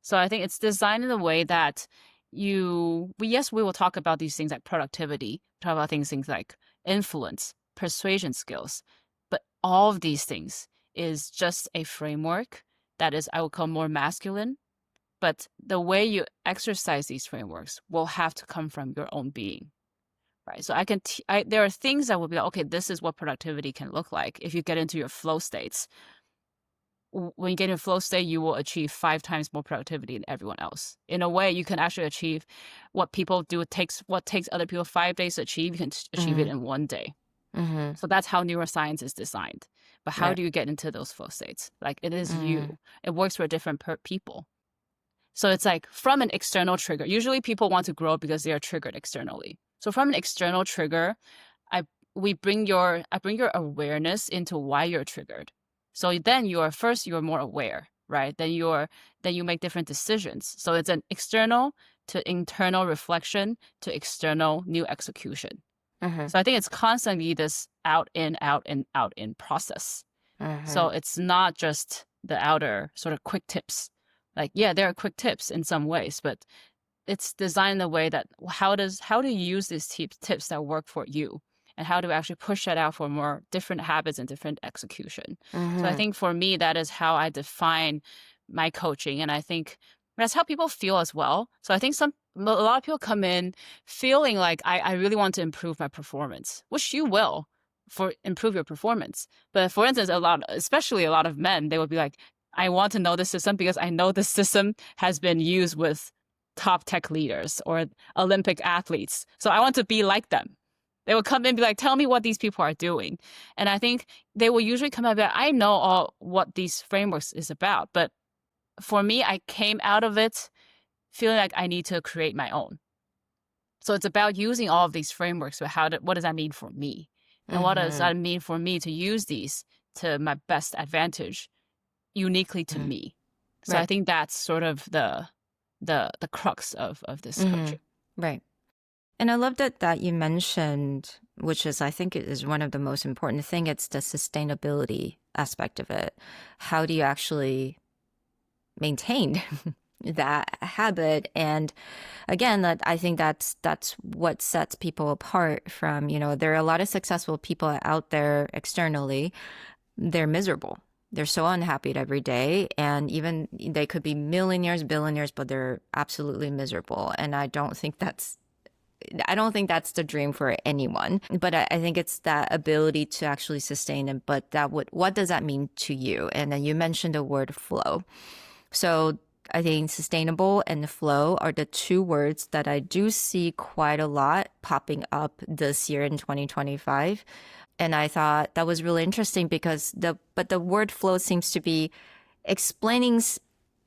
So I think it's designed in a way that yes, we will talk about these things like productivity, talk about things like influence, persuasion skills, but all of these things is just a framework that is, I would call more masculine. But the way you exercise these frameworks will have to come from your own being. Right. So there are things that will be like, okay, this is what productivity can look like if you get into your flow states. when you get in a flow state, you will achieve 5 times more productivity than everyone else. In a way, you can actually achieve what people do. What takes other people 5 days to achieve, you can achieve it in 1 day. So that's how neuroscience is designed. But how Right. do you get into those flow states? Like, it is you. It works for different people. So it's like from an external trigger. Usually people want to grow because they are triggered externally. So from an external trigger, I bring your awareness into why you're triggered. So then you're more aware, right? Then you make different decisions. So it's an external to internal reflection to external new execution. So I think it's constantly this out in process. So it's not just the outer sort of quick tips. Like, yeah, there are quick tips in some ways, but it's designed in a way that how do you use these tips that work for you, and how to actually push that out for more different habits and different execution. So I think for me, that is how I define my coaching. And I think that's how people feel as well. So I think a lot of people come in feeling like I really want to improve my performance, which you will improve your performance. But for instance, especially a lot of men, they would be like, I want to know this system because I know this system has been used with top tech leaders or Olympic athletes. So I want to be like them. They will come in and be like, tell me what these people are doing. And I think they will usually come out and be like, I know all what these frameworks is about. But for me, I came out of it feeling like I need to create my own. So it's about using all of these frameworks. But what does that mean for me? And what does that mean for me to use these to my best advantage, uniquely to me? So Right. I think that's sort of the crux of this coaching. Right. And I love that you mentioned, which is, I think, it is one of the most important thing. It's the sustainability aspect of it. How do you actually maintain that habit? And again, I think that's what sets people apart from, there are a lot of successful people out there externally. They're miserable. They're so unhappy every day. And even they could be millionaires, billionaires, but they're absolutely miserable. And I don't think that's the dream for anyone. But I think it's that ability to actually sustain it. But what does that mean to you? And then you mentioned the word flow. So I think sustainable and flow are the two words that I do see quite a lot popping up this year in 2025. And I thought that was really interesting because the word flow seems to be explaining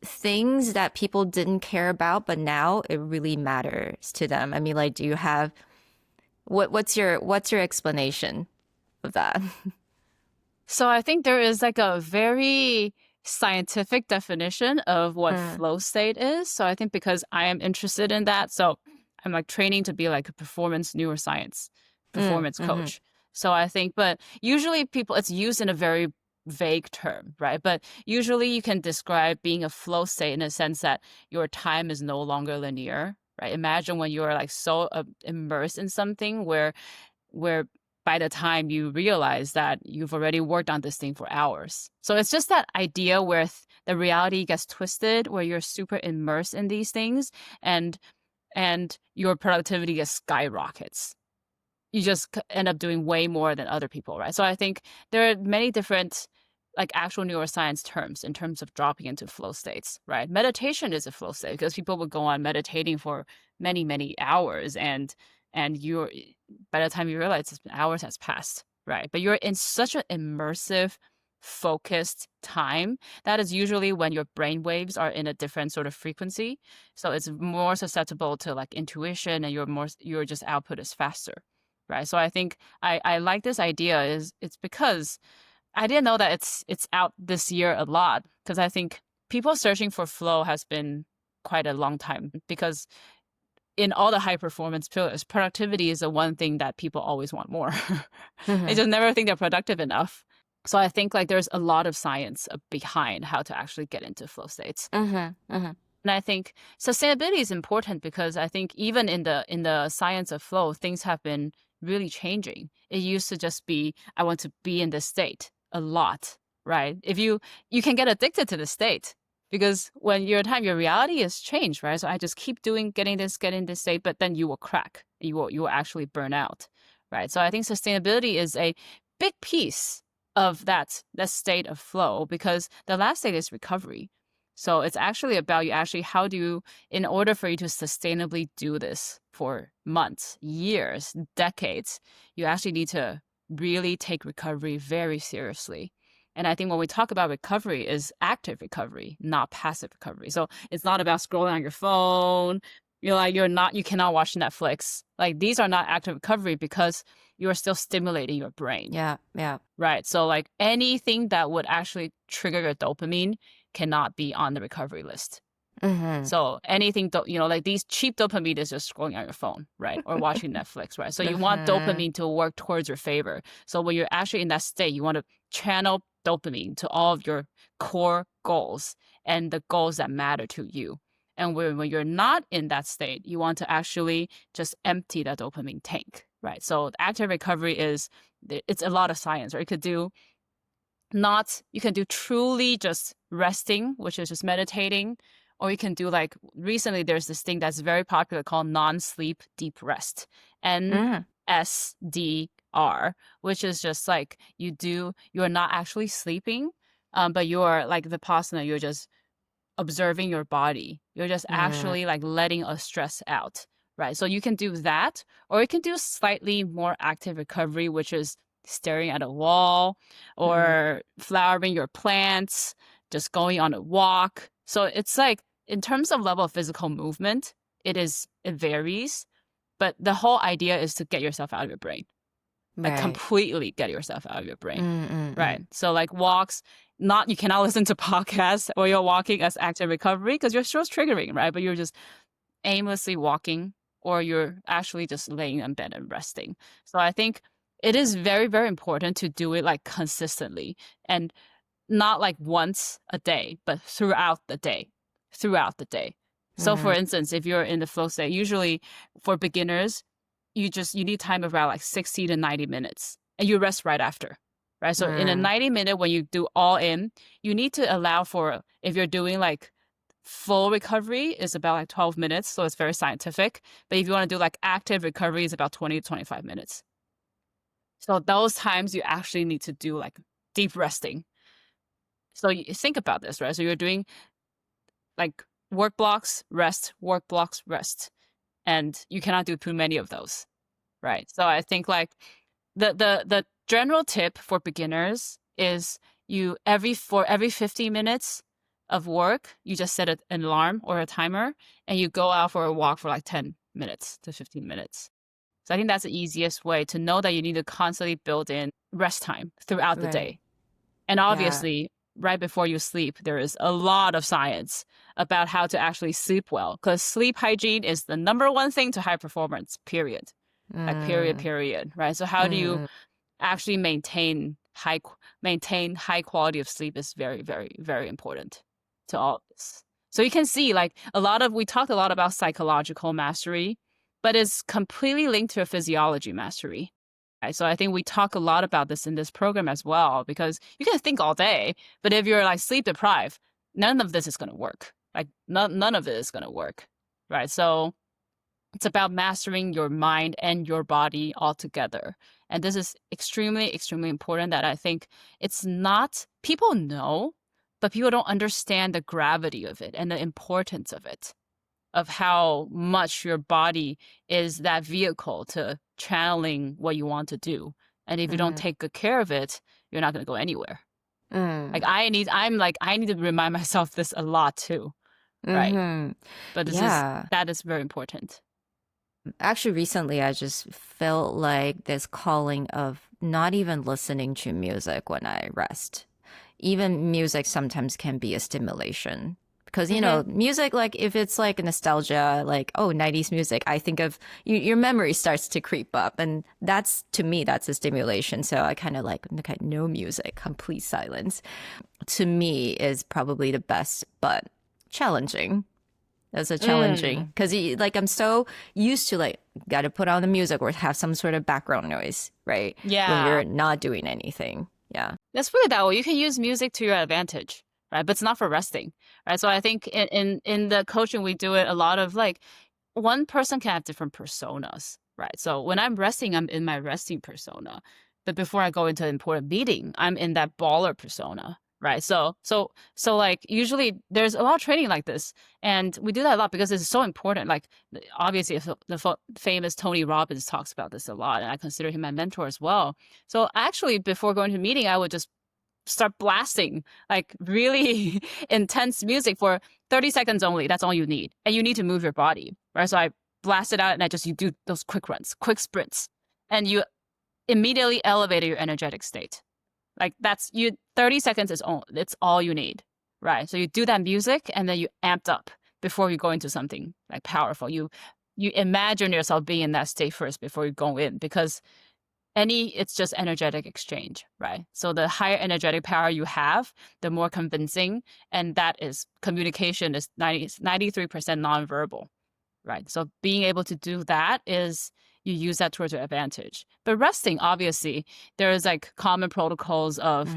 things that people didn't care about, but now it really matters to them. I mean, like, do you have what's your explanation of that? So I think there is like a very scientific definition of what flow state is. So I think because I am interested in that, so I'm like training to be like a performance neuroscience performance coach. So I think, but usually it's used in a very vague term, right? But usually you can describe being a flow state in a sense that your time is no longer linear, right? Imagine when you're like so immersed in something where by the time you realize that you've already worked on this thing for hours. So it's just that idea where the reality gets twisted, where you're super immersed in these things and your productivity just skyrockets. You just end up doing way more than other people, right? So I think there are many different like actual neuroscience terms in terms of dropping into flow states, right? Meditation is a flow state because people would go on meditating for many, many hours and you're by the time you realize hours has passed, right? But you're in such an immersive, focused time that is usually when your brain waves are in a different sort of frequency. So it's more susceptible to like intuition and your just output is faster. Right. So I think I like this idea it's because I didn't know that it's out this year a lot because I think people searching for flow has been quite a long time because in all the high performance pillars, productivity is the one thing that people always want more. They just never think they're productive enough. So I think like there's a lot of science behind how to actually get into flow states. And I think sustainability is important because I think even in the science of flow, things have been really changing. It used to just be, I want to be in this state a lot, right? If you can get addicted to the state because when your reality is changed, right? So I just keep getting this state, but then you will crack. You will actually burn out, right? So I think sustainability is a big piece that state of flow, because the last state is recovery. So it's actually about how do you, in order for you to sustainably do this for months, years, decades, you actually need to really take recovery very seriously. And I think when we talk about recovery is active recovery, not passive recovery. So it's not about scrolling on your phone. You cannot watch Netflix. Like, these are not active recovery because you are still stimulating your brain. Yeah. Right. So like anything that would actually trigger your dopamine cannot be on the recovery list. Mm-hmm. So anything, like these cheap dopamine is just scrolling on your phone, right? Or watching Netflix, right? So you want dopamine to work towards your favor. So when you're actually in that state, you want to channel dopamine to all of your core goals and the goals that matter to you. And when you're not in that state, you want to actually just empty that dopamine tank, right? So active recovery it's a lot of science, right? You can do truly just resting, which is just meditating, or you can do, like, recently there's this thing that's very popular called non-sleep deep rest, Mm. NSDR, which is just like you're not actually sleeping, but you're like Vipassana, you're just observing your body. You're just Mm. actually like letting a stress out, right? So you can do that, or you can do slightly more active recovery, which is staring at a wall Mm. or flowering your plants, just going on a walk. So it's like, in terms of level of physical movement, it varies, but the whole idea is to get yourself out of your brain, like Right. completely get yourself out of your brain. Mm. Right. So like walks, you cannot listen to podcasts or you're walking as active recovery because you're still triggering, right? But you're just aimlessly walking, or you're actually just laying in bed and resting. So I think it is very, very important to do it like consistently, and not like once a day, but throughout the day. Throughout the day. So for Mm. instance, if you're in the flow state, usually for beginners, you need time of around like 60 to 90 minutes, and you rest right after. Right. So in a Mm. 90-minute, when you do all in, you need to allow for, if you're doing like full recovery, is about like 12 minutes. So it's very scientific. But if you want to do like active recovery, it's about 20 to 25 minutes. So those times you actually need to do like deep resting. So you think about this, right? So you're doing like work blocks, rest, work blocks, rest. And you cannot do too many of those. Right. So I think like the general tip for beginners is, for every 50 minutes of work, you just set an alarm or a timer, and you go out for a walk for like 10 minutes to 15 minutes. So I think that's the easiest way to know that you need to constantly build in rest time throughout the Right. day. And Yeah. obviously, right before you sleep, there is a lot of science about how to actually sleep well, because sleep hygiene is the number one thing to high performance, period. Like Mm. period, right? So how do you Mm. actually maintain high quality of sleep is very, very, very important to all of this. So you can see, like, we talked a lot about psychological mastery, but it's completely linked to a physiology mastery. Right? So I think we talk a lot about this in this program as well, because you can think all day, but if you're like sleep deprived, none of this is going to work. Like none of it is going to work. Right. So it's about mastering your mind and your body all together. And this is extremely, extremely important, that I think it's not, people know, but people don't understand the gravity of it and the importance of it, of how much your body is that vehicle to channeling what you want to do. And if you don't Mm. take good care of it, you're not going to go anywhere. Mm. I need to remind myself this a lot too. Right. Mm-hmm. But Yeah. that is very important. Actually, recently I just felt like this calling of not even listening to music when I rest. Even music sometimes can be a stimulation. Because, Mm-hmm. music, like if it's like nostalgia, like, oh, 90s music, I think of your memory starts to creep up. And to me, that's a stimulation. So I kind of like, okay, no music, complete silence. To me is probably the best, but challenging. That's a challenging Mm. because like I'm so used to like got to put on the music or have some sort of background noise, right? When Yeah. you're not doing anything. Yeah. Let's put it that way. You can use music to your advantage, right? But it's not for resting, right? So I think in the coaching, we do it a lot of like, one person can have different personas, right? So when I'm resting, I'm in my resting persona. But before I go into an important meeting, I'm in that baller persona, right? So like usually there's a lot of training like this, and we do that a lot because it's so important. Like obviously, if the famous Tony Robbins talks about this a lot, and I consider him my mentor as well. So actually, before going to a meeting, I would just start blasting like really intense music for 30 seconds only. That's all you need, and you need to move your body, right? So I blast it out, and you do those quick runs, quick sprints, and you immediately elevated your energetic state. Like that's you 30 seconds is all it's all you need. Right. So you do that music and then you amped up before you go into something like powerful. You imagine yourself being in that state first before you go in, because it's just energetic exchange, right? So the higher energetic power you have, the more convincing, and that is communication is 93% nonverbal. Right. So being able to do that is you use that towards your advantage. But resting, obviously, there is like common protocols of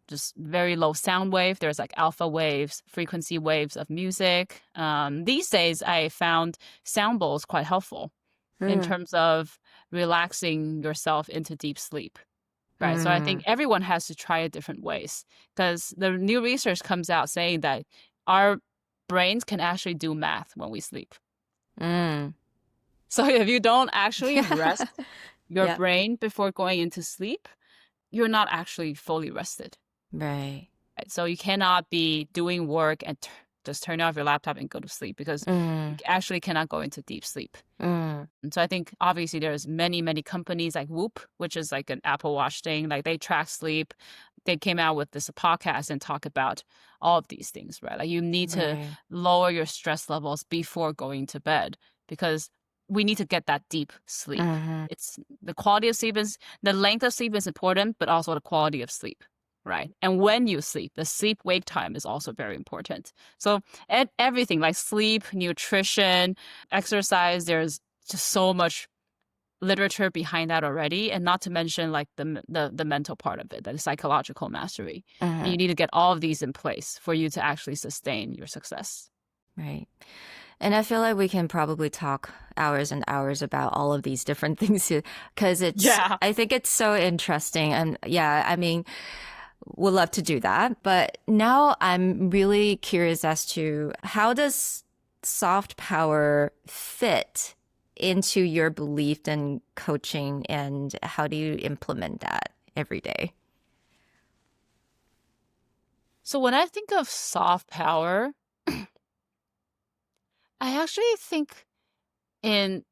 just very low sound wave. There's like alpha waves, frequency waves of music. These days, I found sound bowls quite helpful in terms of relaxing yourself into deep sleep. Right. So I think everyone has to try it different ways, because the new research comes out saying that our brains can actually do math when we sleep. So if you don't actually rest your brain before going into sleep, you're not actually fully rested. Right. So you cannot be doing work and just turn off your laptop and go to sleep, because you actually cannot go into deep sleep. And so I think obviously there's many companies like Whoop, which is like an Apple Watch thing, like they track sleep. They came out with this podcast and talk about all of these things, right? Like you need to lower your stress levels before going to bed, because we need to get that deep sleep. It's the quality of sleep the length of sleep is important, but also the quality of sleep. Right. And when you sleep, the sleep wake time is also very important. So everything like sleep, nutrition, exercise, there's just so much literature behind that already. And not to mention like the mental part of it, the psychological mastery. And you need to get all of these in place for you to actually sustain your success. Right. And I feel like we can probably talk hours and hours about all of these different things, because I think it's so interesting. And I mean, would love to do that. But now I'm really curious as to how does soft power fit into your belief in coaching, and how do you implement that every day? So when I think of soft power, I actually think in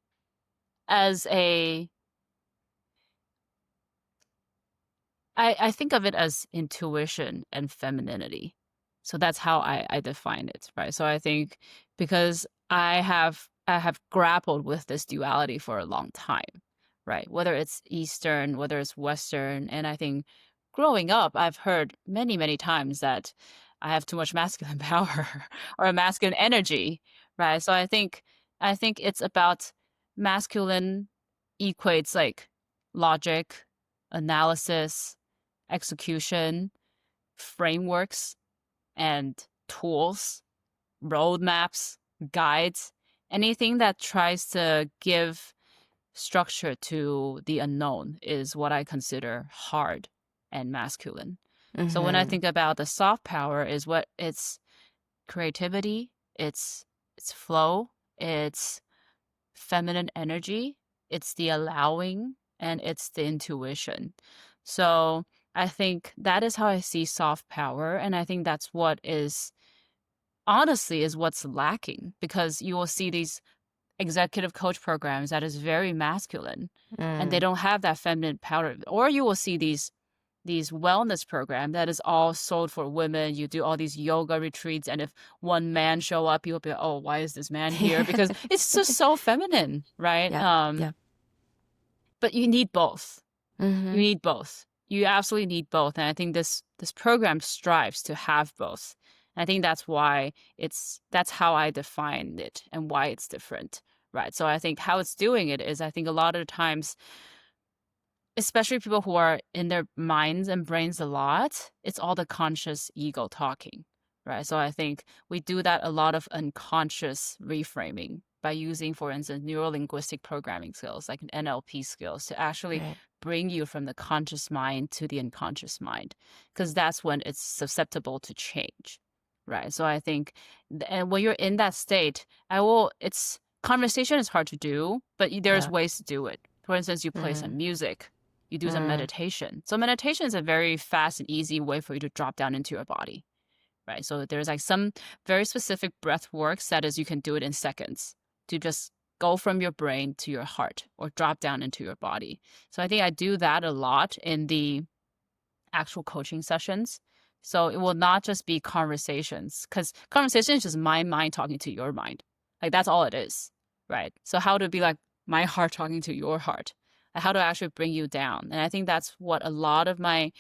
as a I think of it as intuition and femininity. So that's how I define it, right? So I think because I have grappled with this duality for a long time, right? Whether it's Eastern, whether it's Western, and I think growing up, I've heard many times that I have too much masculine power or masculine energy, right? So I think it's about masculine equates like logic, analysis, execution, frameworks, and tools, roadmaps, guides, anything that tries to give structure to the unknown is what I consider hard and masculine. So when I think about the soft power, is what it's creativity, it's flow, it's feminine energy, it's the allowing, and it's the intuition. So I think that is how I see soft power. And I think that's what is honestly is what's lacking, because you will see these executive coach programs that is very masculine and they don't have that feminine power. Or you will see these wellness program that is all sold for women. You do all these yoga retreats, and if one man show up, you'll be like, oh, why is this man here? Because it's just so feminine, right? But you need both. You need both. You absolutely need both. And I think this program strives to have both. And I think that's why that's how I define it and why it's different, right? So I think how it's doing it is, I think a lot of the times, especially people who are in their minds and brains a lot, it's all the conscious ego talking, right? So I think we do that a lot of unconscious reframing by using, for instance, neuro-linguistic programming skills, like NLP skills, to actually Right. bring you from the conscious mind to the unconscious mind, because that's when it's susceptible to change, right? So I think, and when you're in that state, it's conversation is hard to do, but there's Yeah. ways to do it. For instance, you play some Mm. music, you do some Mm. meditation. So meditation is a very fast and easy way for you to drop down into your body, right? So there's like some very specific breath works that is you can do it in seconds to just go from your brain to your heart or drop down into your body. So I think I do that a lot in the actual coaching sessions. So it will not just be conversations, because conversation is just my mind talking to your mind. Like that's all it is, right? So how to be like my heart talking to your heart, like how to actually bring you down. And I think that's what a lot of my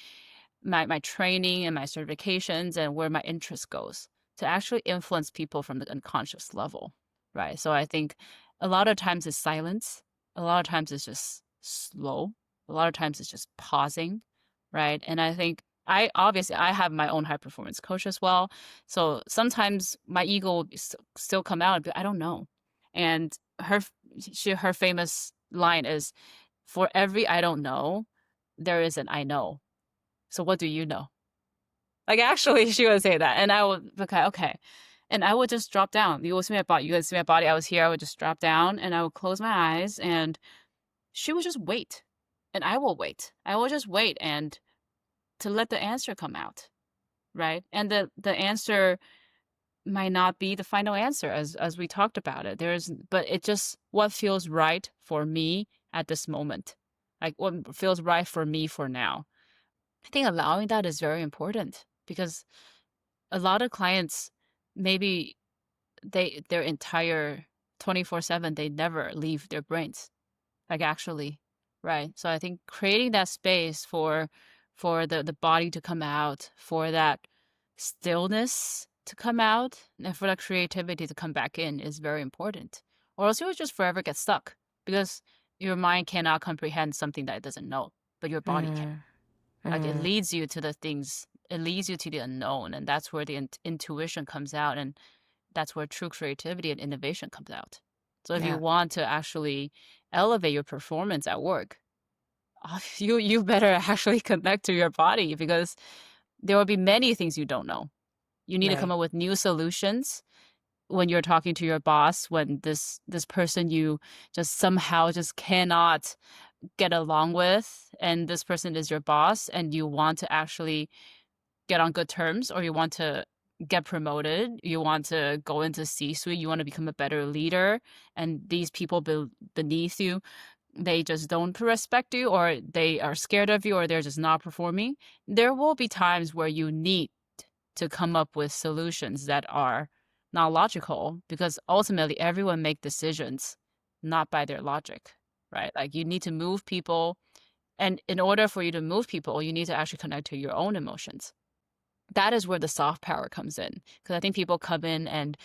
training and my certifications and where my interest goes, to actually influence people from the unconscious level, right? So I think a lot of times it's silence, a lot of times it's just slow, a lot of times it's just pausing, right? And I think I have my own high performance coach as well. So sometimes my ego will still come out and be, I don't know. And her famous line is, for every I don't know, there is an I know. So what do you know? Like actually she would say that. And I would okay. And I would just drop down. You would see my body, you guys see my body, I was here, I would just drop down and I would close my eyes and she would just wait. And I will wait. I will just wait and to let the answer come out. Right. And the answer might not be the final answer as we talked about it. But it just what feels right for me at this moment. Like what feels right for me for now. I think allowing that is very important because a lot of clients, maybe their entire 24/7, they never leave their brains. Like actually, right? So I think creating that space for the body to come out, for that stillness to come out, and for that creativity to come back in is very important. Or else you'll just forever get stuck because your mind cannot comprehend something that it doesn't know, but your body can. Mm. Like it Mm. leads you to the things, it leads you to the unknown, and that's where the intuition comes out, and that's where true creativity and innovation comes out. So if you Yeah. want to actually elevate your performance at work, you better actually connect to your body because there will be many things you don't know. You need to come Right. up with new solutions when you're talking to your boss, when this person you just somehow just cannot get along with, and this person is your boss and you want to actually get on good terms, or you want to get promoted, you want to go into C-suite, you want to become a better leader, and these people beneath you, they just don't respect you, or they are scared of you, or they're just not performing. There will be times where you need to come up with solutions that are not logical, because ultimately everyone make decisions not by their logic, right? Like you need to move people, and in order for you to move people, you need to actually connect to your own emotions. That is where the soft power comes in, because I think people come in and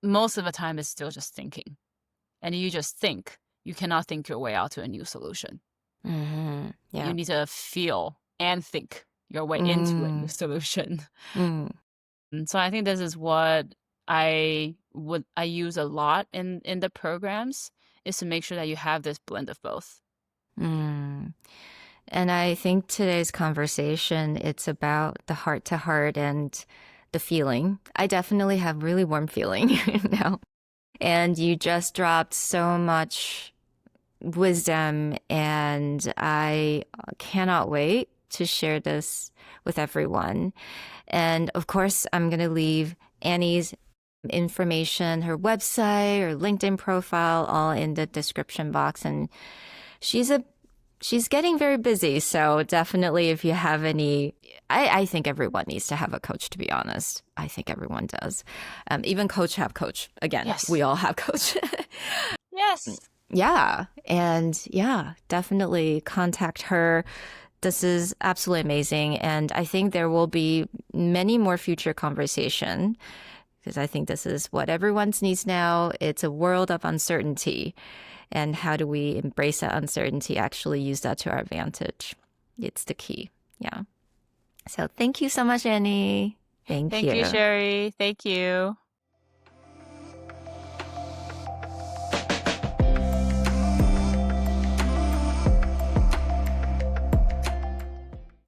most of the time it's still just thinking, and you just think. You cannot think your way out to a new solution. Mm-hmm. You Yeah. need to feel and think your way into a new Mm. solution. Mm. And so I think this is what I use a lot in the programs, is to make sure that you have this blend of both. Mm. And I think today's conversation, it's about the heart to heart and the feeling. I definitely have really warm feeling now. And you just dropped so much wisdom, and I cannot wait to share this with everyone. And of course, I'm going to leave Annie's information, her website or LinkedIn profile, all in the description box. And she's a she's getting very busy, so definitely if you have any, I think everyone needs to have a coach, to be honest. I think everyone does. Even coach have coach. Again, we Yes. all have coach. Yes. Yeah. And yeah, definitely contact her. This is absolutely amazing. And I think there will be many more future conversation, because I think this is what everyone needs now. It's a world of uncertainty. And how do we embrace that uncertainty, actually use that to our advantage? It's the key. Yeah. So thank you so much, Annie. Thank Thank you, you. Sherry. Thank you.